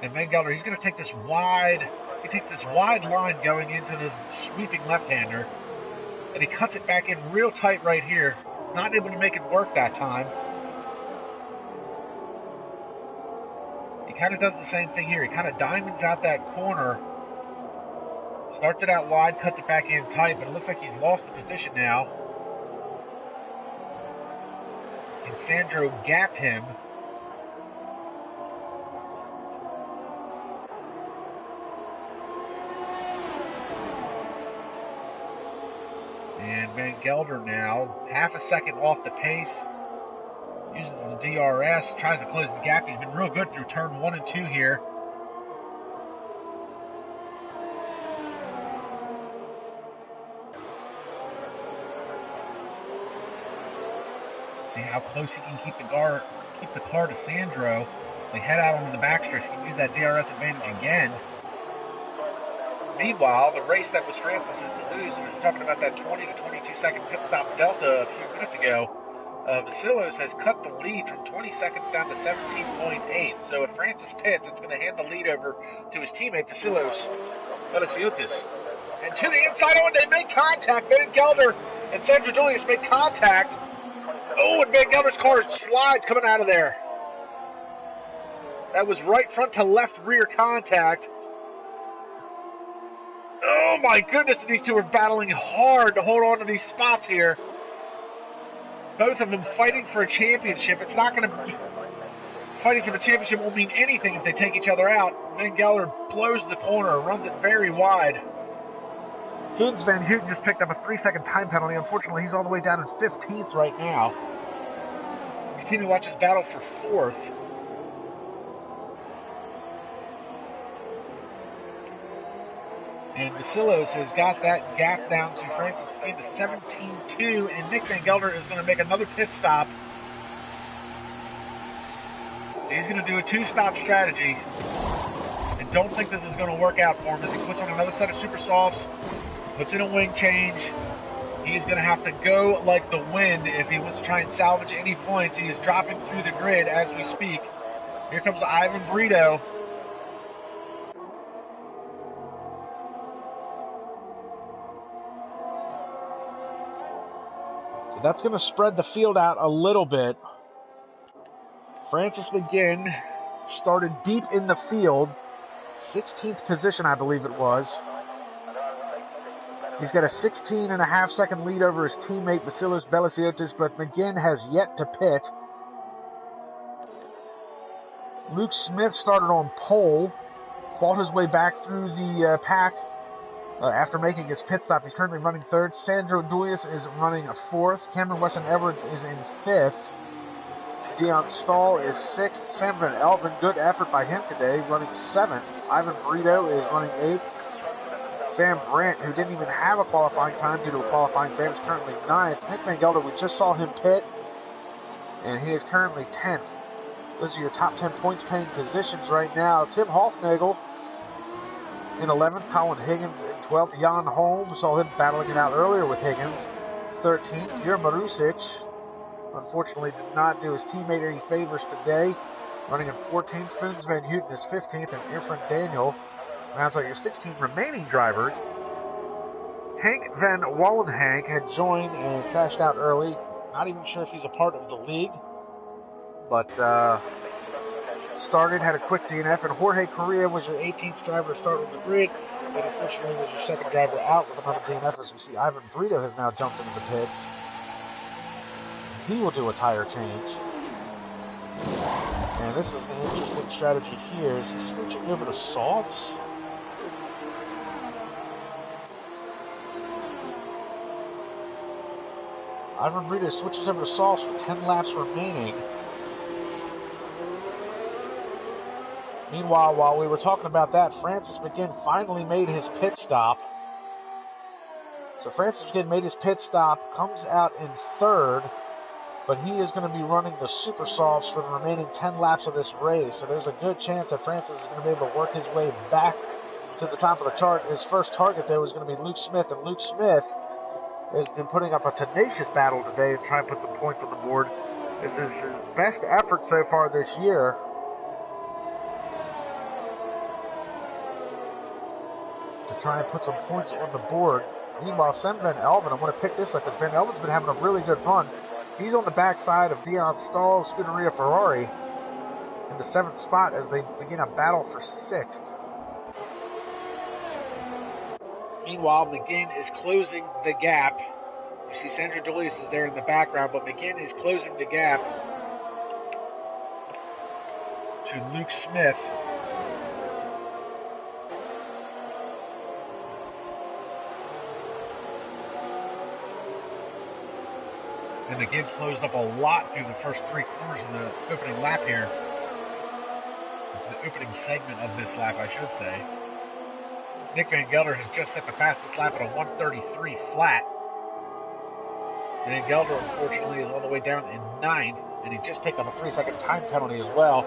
And Van Gelder, he's going to take this wide, he takes this wide line going into this sweeping left-hander, and he cuts it back in real tight right here. Not able to make it work that time. He kind of does the same thing here. He kind of diamonds out that corner, Starts it out wide, cuts it back in tight, but it looks like he's lost the position now. Can Sandro gap him? And Van Gelder now, half a second off the pace. Uses the DRS, tries to close the gap. He's been real good through turn 1 and 2 here. See how close he can keep the car to Sandro. They head out onto the backstretch. He can use that DRS advantage again. Meanwhile, the race that was Francis's to lose, we were talking about that 20 to 22 second pit stop delta a few minutes ago. Vasilos has cut the lead from 20 seconds down to 17.8. So if Francis pits, it's going to hand the lead over to his teammate Vasilos Velociotis. And to the inside, oh, and they make contact. Van Gelder and Sandro Dulius make contact. Oh, and Van Gelder's car slides coming out of there. That was right front to left rear contact. Oh my goodness, these two are battling hard to hold on to these spots here. Both of them fighting for a championship. It's not going to be... Fighting for the championship won't mean anything if they take each other out. Van Gelder blows the corner, runs it very wide. Hughes Van Houten just picked up a 3-second time penalty. Unfortunately, he's all the way down in 15th right now. Continue to watch his battle for 4th. And Vasilos has got that gap down to Francis McGinn to 17.2, and Nick Van Gelder is going to make another pit stop. So he's going to do a 2-stop strategy. And don't think this is going to work out for him as he puts on another set of super softs, puts in a wing change. He's going to have to go like the wind if he wants to try and salvage any points. He is dropping through the grid as we speak. Here comes Ivan Brito. So that's going to spread the field out a little bit. Francis McGinn started deep in the field. 16th position, I believe it was. He's got a 16.5 second lead over his teammate Vasilos Velociotis, but McGinn has yet to pit. Luke Smith started on pole, fought his way back through the pack after making his pit stop. He's currently running 3rd. Sandro Dulius is running 4th. Cameron Weston Edwards is in 5th. Dion Stahl is 6th. Sam Van Elven, good effort by him today, running 7th. Ivan Brito is running 8th. Sam Brandt, who didn't even have a qualifying time due to a qualifying ban, is currently 9th. Nick Van Gelder, we just saw him pit, and he is currently 10th. Those are your top 10 points-paying positions right now. Tim Hofnagel in 11th. Colin Higgins in 12th. Jan Holm, saw him battling it out earlier with Higgins. 13th. Jure Marusic, unfortunately, did not do his teammate any favors today, running in 14th. Funes Van Houten is 15th, and Irfan Daniel rounds out your 16 remaining drivers. Hank Van Wallenhank had joined and crashed out early. Not even sure if he's a part of the league, but started, had a quick DNF, and Jorge Correa was your 18th driver to start on the grid, but unfortunately was your 2nd driver out with another DNF. As we see, Ivan Brito has now jumped into the pits. He will do a tire change. And this is an interesting strategy here. Is he switching over to softs? Ivan Brito switches over to softs with 10 laps remaining. Meanwhile, while we were talking about that, Francis McGinn finally made his pit stop. So Francis McGinn made his pit stop, comes out in 3rd, but he is going to be running the super softs for the remaining 10 laps of this race. So there's a good chance that Francis is going to be able to work his way back to the top of the chart. His first target there was going to be Luke Smith, and Luke Smith has been putting up a tenacious battle today to try and put some points on the board. This is his best effort so far this year. To try and put some points on the board. Meanwhile, Sam Van Elven, I'm going to pick this up because Van Elven's been having a really good run. He's on the backside of Dion Stahl's Scuderia Ferrari in the 7th spot as they begin a battle for 6th. Meanwhile, McGinn is closing the gap. You see Sandra Julius is there in the background, but McGinn is closing the gap to Luke Smith. And McGinn closed up a lot through the first 3 quarters of the opening lap here. This is the opening segment of this lap, I should say. Nick Van Gelder has just set the fastest lap at a 1:33 flat. Van Gelder, unfortunately, is all the way down in 9th, and he just picked up a 3-second time penalty as well.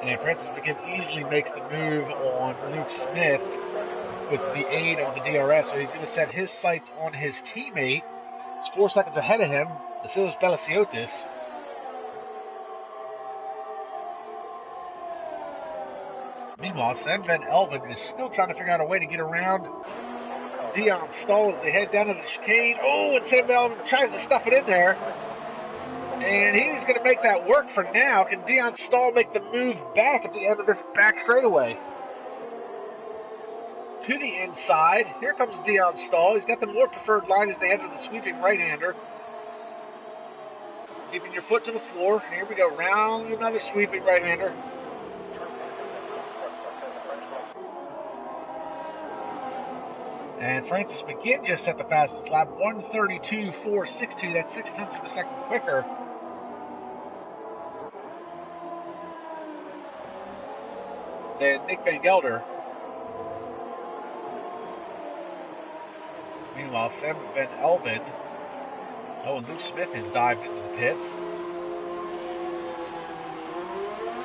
And Francis McGinn easily makes the move on Luke Smith with the aid of the DRS, so he's going to set his sights on his teammate. He's 4 seconds ahead of him, Vasilis Belasiotis. Meanwhile, Sam Van Elven is still trying to figure out a way to get around Dion Stahl as they head down to the chicane. Oh, and Sam Van Elven tries to stuff it in there. And he's going to make that work for now. Can Dion Stahl make the move back at the end of this back straightaway? To the inside. Here comes Dion Stahl. He's got the more preferred line as they head to the sweeping right-hander. Keeping your foot to the floor. Here we go. Round another sweeping right-hander. And Francis McGinn just set the fastest lap, 1:32.462. That's 0.6 of a second quicker. Than Nick Van Gelder. Meanwhile, Sam Van Elven. Oh, and Luke Smith has dived into the pits.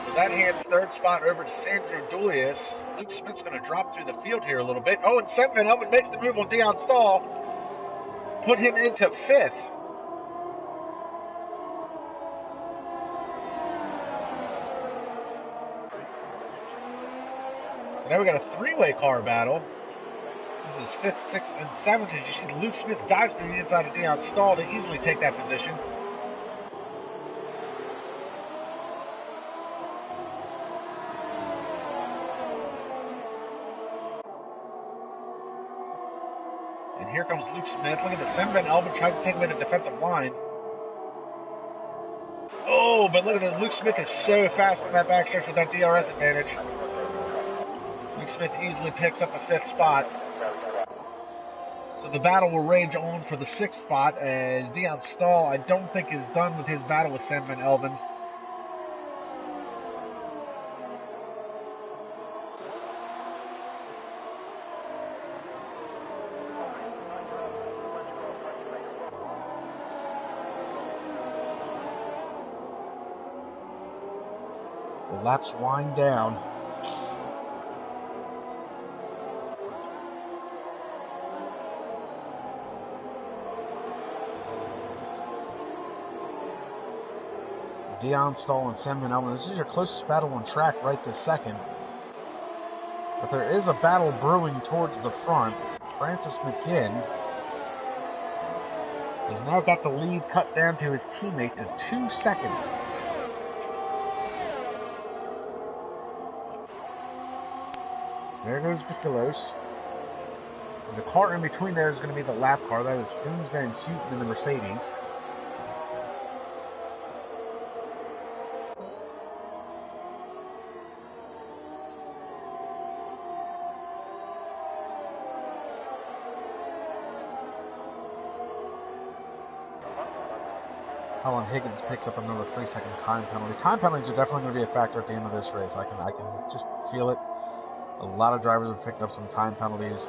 So that hands third spot over to Sandro Dulius. Luke Smith's going to drop through the field here a little bit. Oh, and Sam Van Elven makes the move on Dion Stahl. Put him into 5th. So now we got a 3-way car battle. This is 5th, 6th, and 7th. As you see, Luke Smith dives to the inside of Dion Stahl to easily take that position. And here comes Luke Smith. Look at the Sam Van Elven tries to take away the defensive line. Oh, but look at this. Luke Smith is so fast in that backstretch with that DRS advantage. Luke Smith easily picks up the 5th spot. So the battle will rage on for the 6th spot as Dion Stahl, I don't think, is done with his battle with Sam Van Elven. The laps wind down. Dion Stahl and Sam Van Elven. This is your closest battle on track right this second. But there is a battle brewing towards the front. Francis McGinn has now got the lead cut down to his teammate to 2 seconds. There goes Vasilos. And the car in between there is going to be the lap car. That is Fins Van Houten in the Mercedes. Colin Higgins picks up another 3-second time penalty. Time penalties are definitely going to be a factor at the end of this race. I can just feel it. A lot of drivers have picked up some time penalties.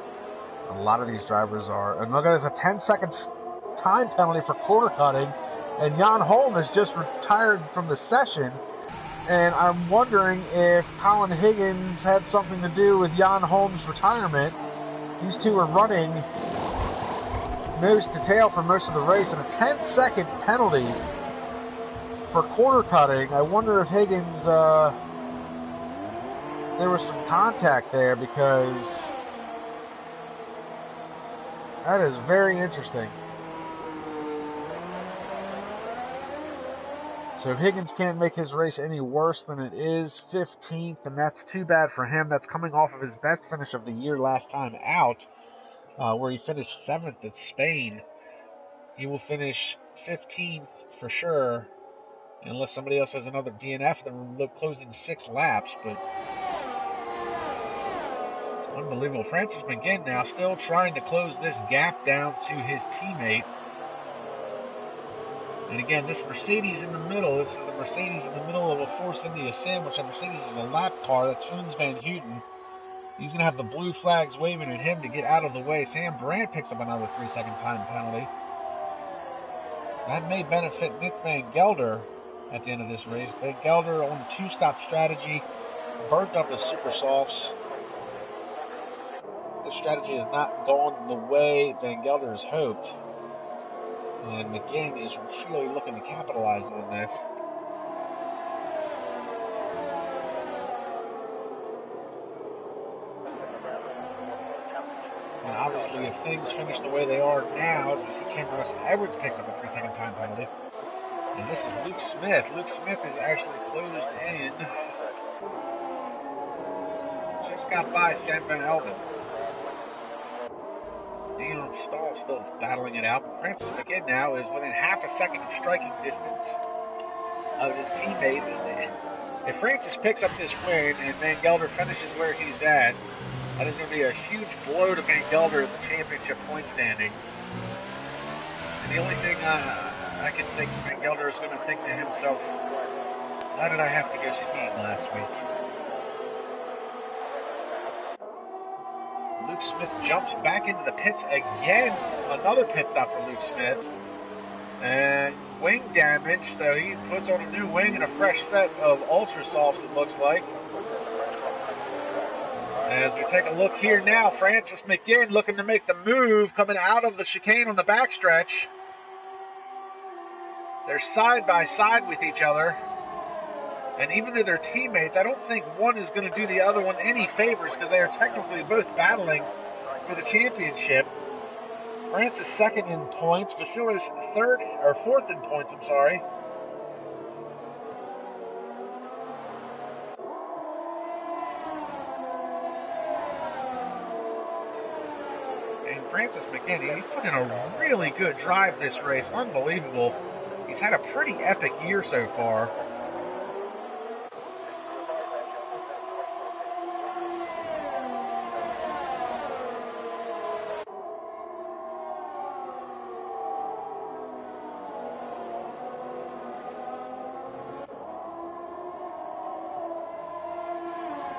A lot of these drivers are. And look at this, a 10-second time penalty for corner cutting. And Jan Holm has just retired from the session. And I'm wondering if Colin Higgins had something to do with Jan Holm's retirement. These two are running nose to tail for most of the race, and a 10-second penalty for corner cutting. I wonder if Higgins, there was some contact there, because that is very interesting. So Higgins can't make his race any worse than it is, 15th, and that's too bad for him. That's coming off of his best finish of the year last time out. where he finished 7th at Spain. He will finish 15th for sure, unless somebody else has another DNF. Then we're closing 6 laps, but it's unbelievable. Francis McGinn now still trying to close this gap down to his teammate. And again, this Mercedes in the middle, this is a Mercedes in the middle of a Force India sandwich. That Mercedes is a lap car. That's Foons Van Houten. He's going to have the blue flags waving at him to get out of the way. Sam Brandt picks up another 3-second time penalty. That may benefit Nick Van Gelder at the end of this race. Van Gelder on 2-stop strategy, burnt up his super softs. This strategy has not gone the way Van Gelder has hoped. And McGinn is really looking to capitalize on this. And obviously, if things finish the way they are now, as we see Cameron Russell Edwards picks up a 3-second time penalty. And this is Luke Smith. Luke Smith is actually closed in. Just got by Sam Van Elden. Dion Stahl still battling it out. But Francis McGinn now is within half a second of striking distance of his teammate. If Francis picks up this win and Van Gelder finishes where he's at, that is going to be a huge blow to Van Gelder in the championship point standings. And the only thing I can think Van Gelder is going to think to himself, why did I have to go skiing last week? Luke Smith jumps back into the pits again. Another pit stop for Luke Smith. And wing damage, so he puts on a new wing and a fresh set of Ultra Softs, it looks like. As we take a look here now, Francis McGinn looking to make the move coming out of the chicane on the backstretch. They're side by side with each other. And even though they're teammates, I don't think one is going to do the other one any favors because they are technically both battling for the championship. Francis second in points. Vasilis fourth in points, I'm sorry. And Francis McGinn, he's put in a really good drive this race. Unbelievable. He's had a pretty epic year so far.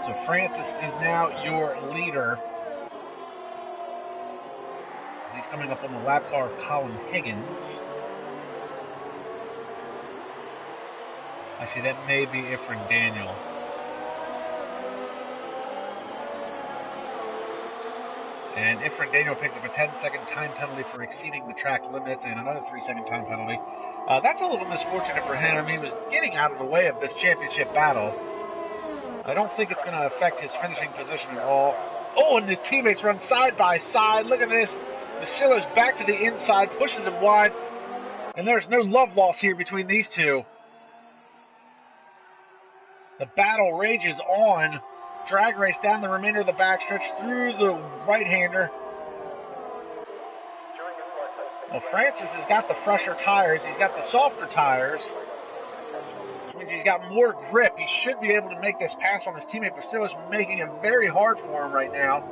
So Francis is now your leader. He's coming up on the lap car of Colin Higgins. Actually, that may be Ifrin Daniel. And Ifrin Daniel picks up a 10-second time penalty for exceeding the track limits and another 3-second time penalty. That's a little misfortunate for him. He was getting out of the way of this championship battle. I don't think it's going to affect his finishing position at all. Oh, and his teammates run side by side. Look at this. Vasilis back to the inside, pushes him wide. And there's no love loss here between these two. The battle rages on. Drag race down the remainder of the backstretch through the right-hander. Well, Francis has got the fresher tires. He's got the softer tires. Which means he's got more grip. He should be able to make this pass on his teammate Vasilis, making it very hard for him right now.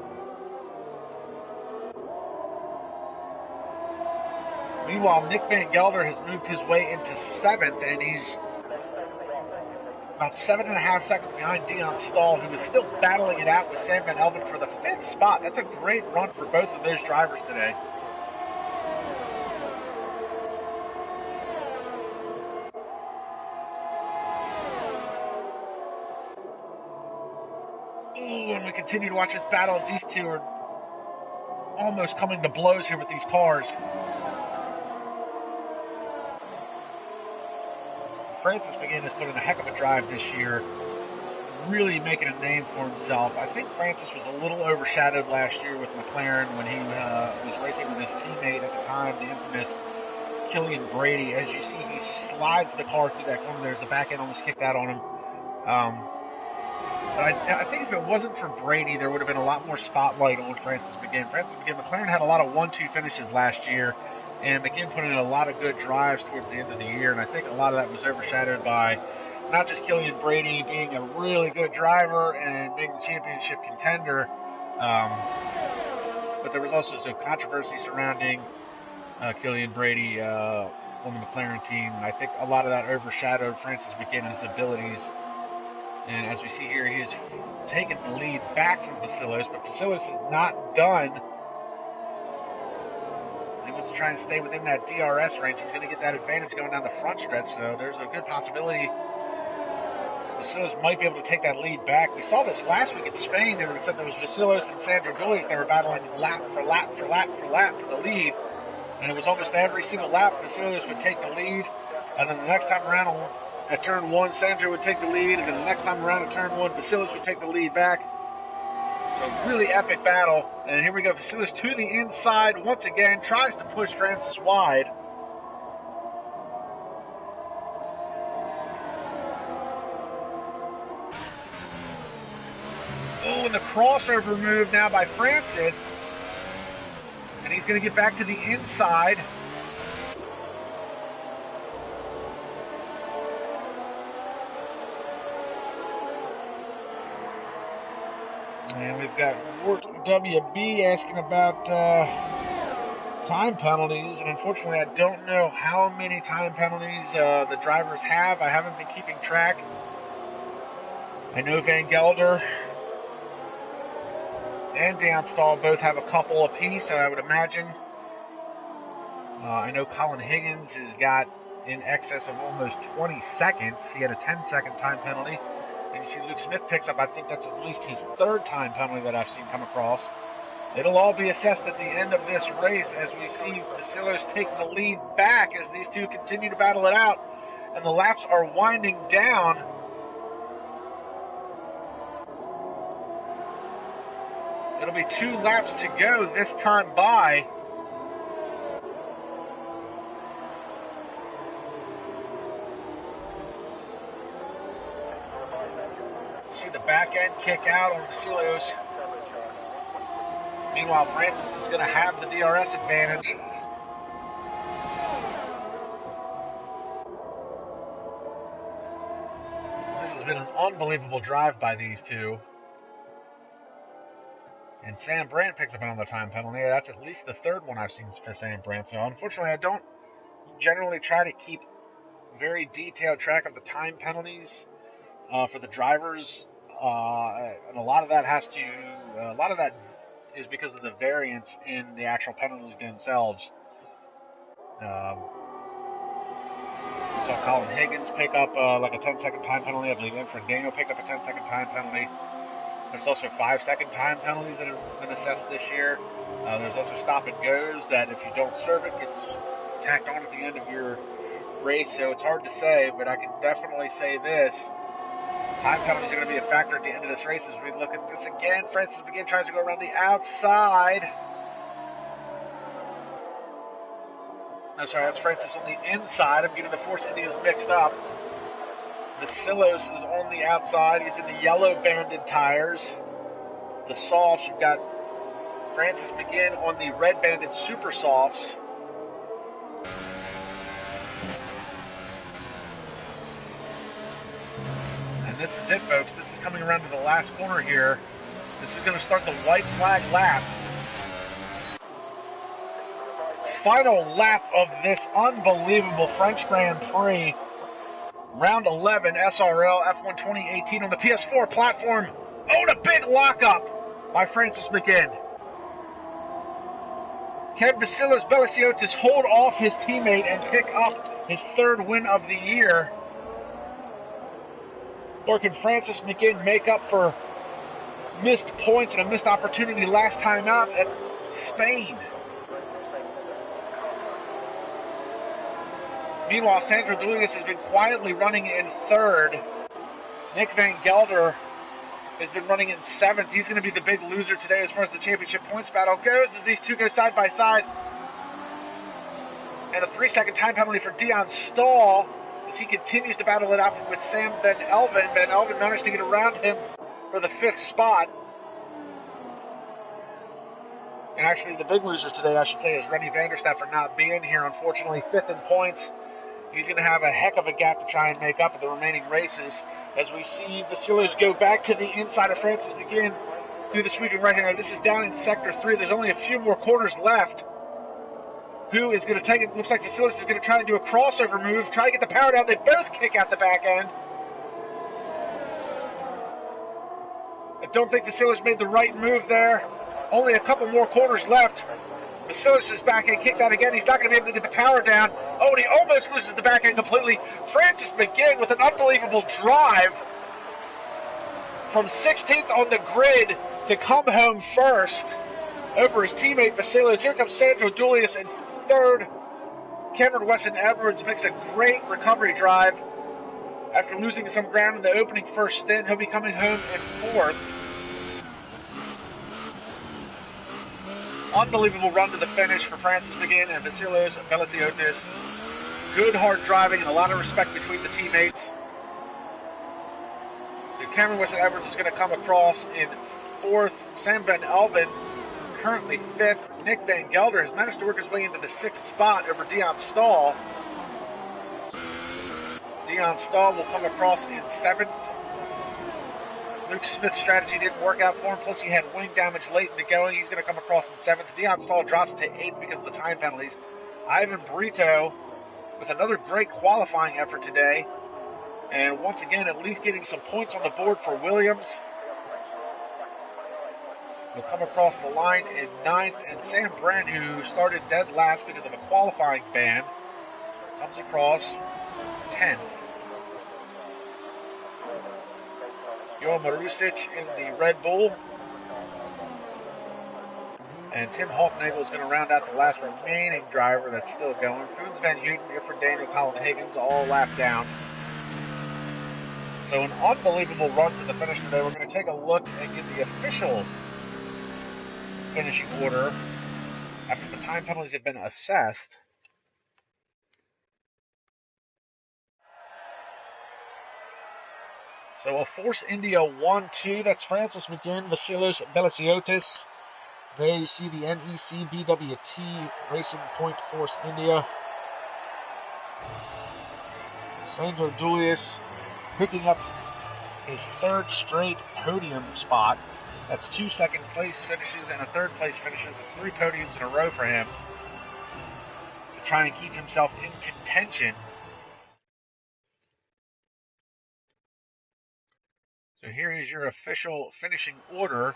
Meanwhile, Nick Van Gelder has moved his way into 7th, and he's about 7.5 seconds behind Dion Stahl, who is still battling it out with Sam Van Elden for the 5th spot. That's a great run for both of those drivers today. Ooh, and we continue to watch this battle as these two are almost coming to blows here with these cars. Francis McGinn has put in a heck of a drive this year, really making a name for himself. I think Francis was a little overshadowed last year with McLaren when he was racing with his teammate at the time, the infamous Killian Brady. As you see, he slides the car through that corner. There's the back end almost kicked out on him. But I think if it wasn't for Brady, there would have been a lot more spotlight on Francis McGinn. Francis McGinn, McLaren had a lot of 1-2 finishes last year, and McGinn put in a lot of good drives towards the end of the year, and I think a lot of that was overshadowed by not just Killian Brady being a really good driver and being the championship contender, but there was also some controversy surrounding Killian Brady on the McLaren team. I think a lot of that overshadowed Francis McGinn and his abilities. And as we see here, he has taken the lead back from Vasilis, but Vasilis is not done. He wants to try and stay within that DRS range. He's going to get that advantage going down the front stretch, so there's a good possibility Vasilis might be able to take that lead back. We saw this last week at Spain, except there was Vasilis and Sandro Gulis. They were battling lap for lap for lap for lap for the lead, and it was almost every single lap Vasilis would take the lead, and then the next time around at turn 1, Sandro would take the lead, and then the next time around at turn 1, Vasilis would take the lead back. So really epic battle, and here we go. Vasilis to the inside once again, tries to push Francis wide. Oh, and the crossover move now by Francis, and he's going to get back to the inside. And we've got WB asking about time penalties, and unfortunately I don't know how many time penalties the drivers have. I haven't been keeping track. I know Van Gelder and Dan Stahl both have a couple apiece, so I would imagine. I know Colin Higgins has got in excess of almost 20 seconds. He had a 10-second time penalty. And you see Luke Smith picks up, I think that's at least his third time penalty that I've seen come across. It'll all be assessed at the end of this race as we see Vasilis take the lead back as these two continue to battle it out. And the laps are winding down. It'll be 2 laps to go this time by. The back end kick out on Vasilis. Meanwhile, Francis is going to have the DRS advantage. This has been an unbelievable drive by these two. And Sam Brandt picks up another time penalty. That's at least the third one I've seen for Sam Brandt. So unfortunately, I don't generally try to keep very detailed track of the time penalties for the drivers. And a lot of that is because of the variance in the actual penalties themselves. We saw Colin Higgins pick up like a 10-second time penalty. I believe Infred Daniel picked up a 10-second time penalty. There's also 5-second time penalties that have been assessed this year. There's also stop and goes that if you don't serve it, gets tacked on at the end of your race. So it's hard to say, but I can definitely say this. Time penalties are going to be a factor at the end of this race as we look at this again. Francis McGinn tries to go around the outside. I'm sorry, that's Francis on the inside. I'm getting the Force Indias mixed up. Vasilis is on the outside. He's in the yellow banded tires. The softs, you've got Francis McGinn on the red banded super softs. This is it, folks. This is coming around to the last corner here. This is going to start the white flag lap. Final lap of this unbelievable French Grand Prix. Round 11 SRL F1 2018 on the PS4 platform. Oh, and a big lockup by Francis McGinn. Can Vasilis Belisiotis hold off his teammate and pick up his third win of the year? Or can Francis McGinn make up for missed points and a missed opportunity last time out at Spain? Meanwhile, Sandro Dulius has been quietly running in third. Nick Van Gelder has been running in seventh. He's going to be the big loser today as far as the championship points battle goes as these two go side by side. And a 3-second time penalty for Dion Stahl as he continues to battle it out with Sam Van Elven. Van Elven managed to get around him for the 5th spot. And actually, the big loser today, I should say, is Rennie Vanderstappen for not being here. Unfortunately, 5th in points. He's going to have a heck of a gap to try and make up at the remaining races. As we see Vasilos go back to the inside of Francis McGinn through the sweeping right hander. This is down in Sector 3. There's only a few more corners left. Who is going to take it? Looks like Vasilos is going to try and do a crossover move, try to get the power down. They both kick out the back end. I don't think Vasilos made the right move there. Only a couple more corners left. Vasilos' back end kicks out again. He's not going to be able to get the power down. Oh, and he almost loses the back end completely. Francis McGinn with an unbelievable drive from 16th on the grid to come home first over his teammate Vasilos. Here comes Sandro Dulius in 3rd. Cameron Weston Edwards makes a great recovery drive after losing some ground in the opening first stint. He'll be coming home in 4th. Unbelievable run to the finish for Francis McGinn and Vasilos Veliciotis. Good hard driving and a lot of respect between the teammates. So Cameron Weston Edwards is going to come across in 4th. Sam Van Elven currently 5th. Nick Van Gelder has managed to work his way into the 6th spot over Dion Stahl. Dion Stahl will come across in 7th. Luke Smith's strategy didn't work out for him, plus he had wing damage late in the going. He's going to come across in 7th. Dion Stahl drops to 8th because of the time penalties. Ivan Brito with another great qualifying effort today. And once again, at least getting some points on the board for Williams. Will come across the line in 9th. And Sam Brandt, who started dead last because of a qualifying ban, comes across 10th. Joe Marusic in the Red Bull. And Tim Hofnagel is going to round out the last remaining driver that's still going. Foons Van Houten, Ifrid Daniel, Colin Higgins, all lapped down. So an unbelievable run to the finish today. We're going to take a look and get the official finishing order after the time penalties have been assessed. So a Force India 1-2, that's Francis McGinn, Vasilos Veliciotis. There you see the NEC BWT Racing Point Force India. Sandro Dulius picking up his 3rd straight podium spot. That's 2 second place finishes and a 3rd place finishes. It's 3 podiums in a row for him to try and keep himself in contention. So here is your official finishing order.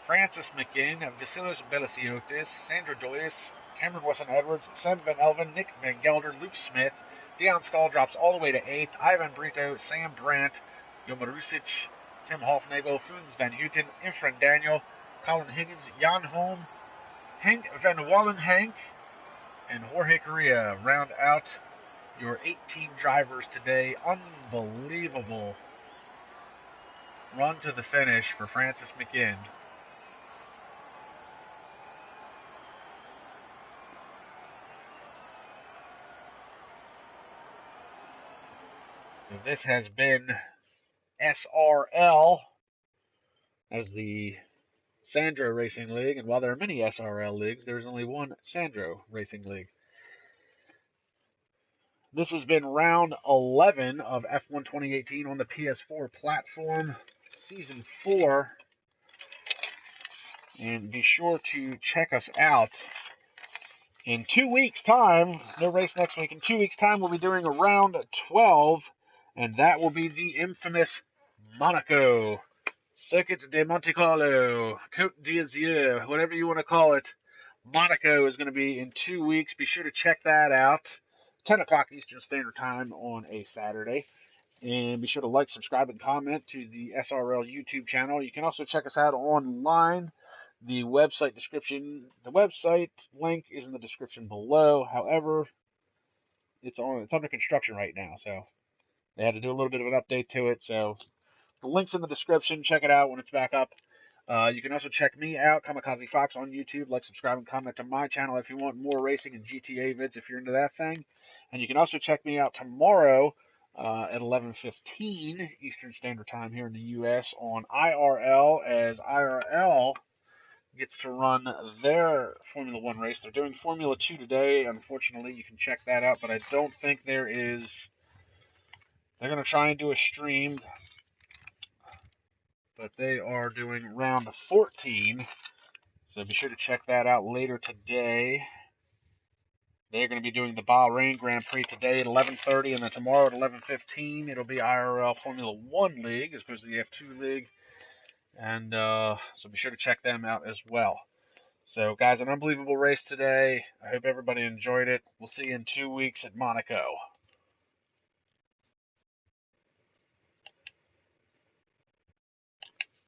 Francis McGinn, Vasilos Veliciotis, Sandro Dulius, Cameron Weston Edwards, Sam Van Elven, Nick Van Gelder, Luke Smith. Dion Stahl drops all the way to 8th. Ivan Brito, Sam Brandt, Jo Marusic, Tim Hofnagel, Foons Van Houten, Ifrid Daniel, Colin Higgins, Jan Holm, Henk Van Wallenhank, and Jorge Correa round out your 18 drivers today. Unbelievable run to the finish for Francis McGinn. So this has been SRL as the Sandro Racing League, and while there are many SRL leagues, there's only one Sandro Racing League. This has been round 11 of F1 2018 on the PS4 platform, Season 4. And be sure to check us out. In 2 weeks' time, no race next week, in 2 weeks' time we'll be doing a round 12, and that will be the infamous Monaco. Circuit de Monte Carlo, Côte d'Azur, whatever you want to call it. Monaco is going to be in 2 weeks. Be sure to check that out. 10 o'clock Eastern Standard Time on a Saturday. And be sure to like, subscribe, and comment to the SRL YouTube channel. You can also check us out online. The website link is in the description below. However, it's under construction right now, so they had to do a little bit of an update to it. So the link's in the description. Check it out when it's back up. You can also check me out, Kamikaze Fox, on YouTube. Like, subscribe, and comment to my channel if you want more racing and GTA vids if you're into that thing. And you can also check me out tomorrow at 11:15 Eastern Standard Time here in the U.S. on IRL, as IRL gets to run their Formula One race. They're doing Formula 2 today. Unfortunately, you can check that out, but I don't think there is. They're going to try and do a stream, but they are doing round 14. So be sure to check that out later today. They're going to be doing the Bahrain Grand Prix today at 11:30, and then tomorrow at 11:15 it'll be IRL Formula One League as opposed to the F2 League. And so be sure to check them out as well. So, guys, an unbelievable race today. I hope everybody enjoyed it. We'll see you in 2 weeks at Monaco.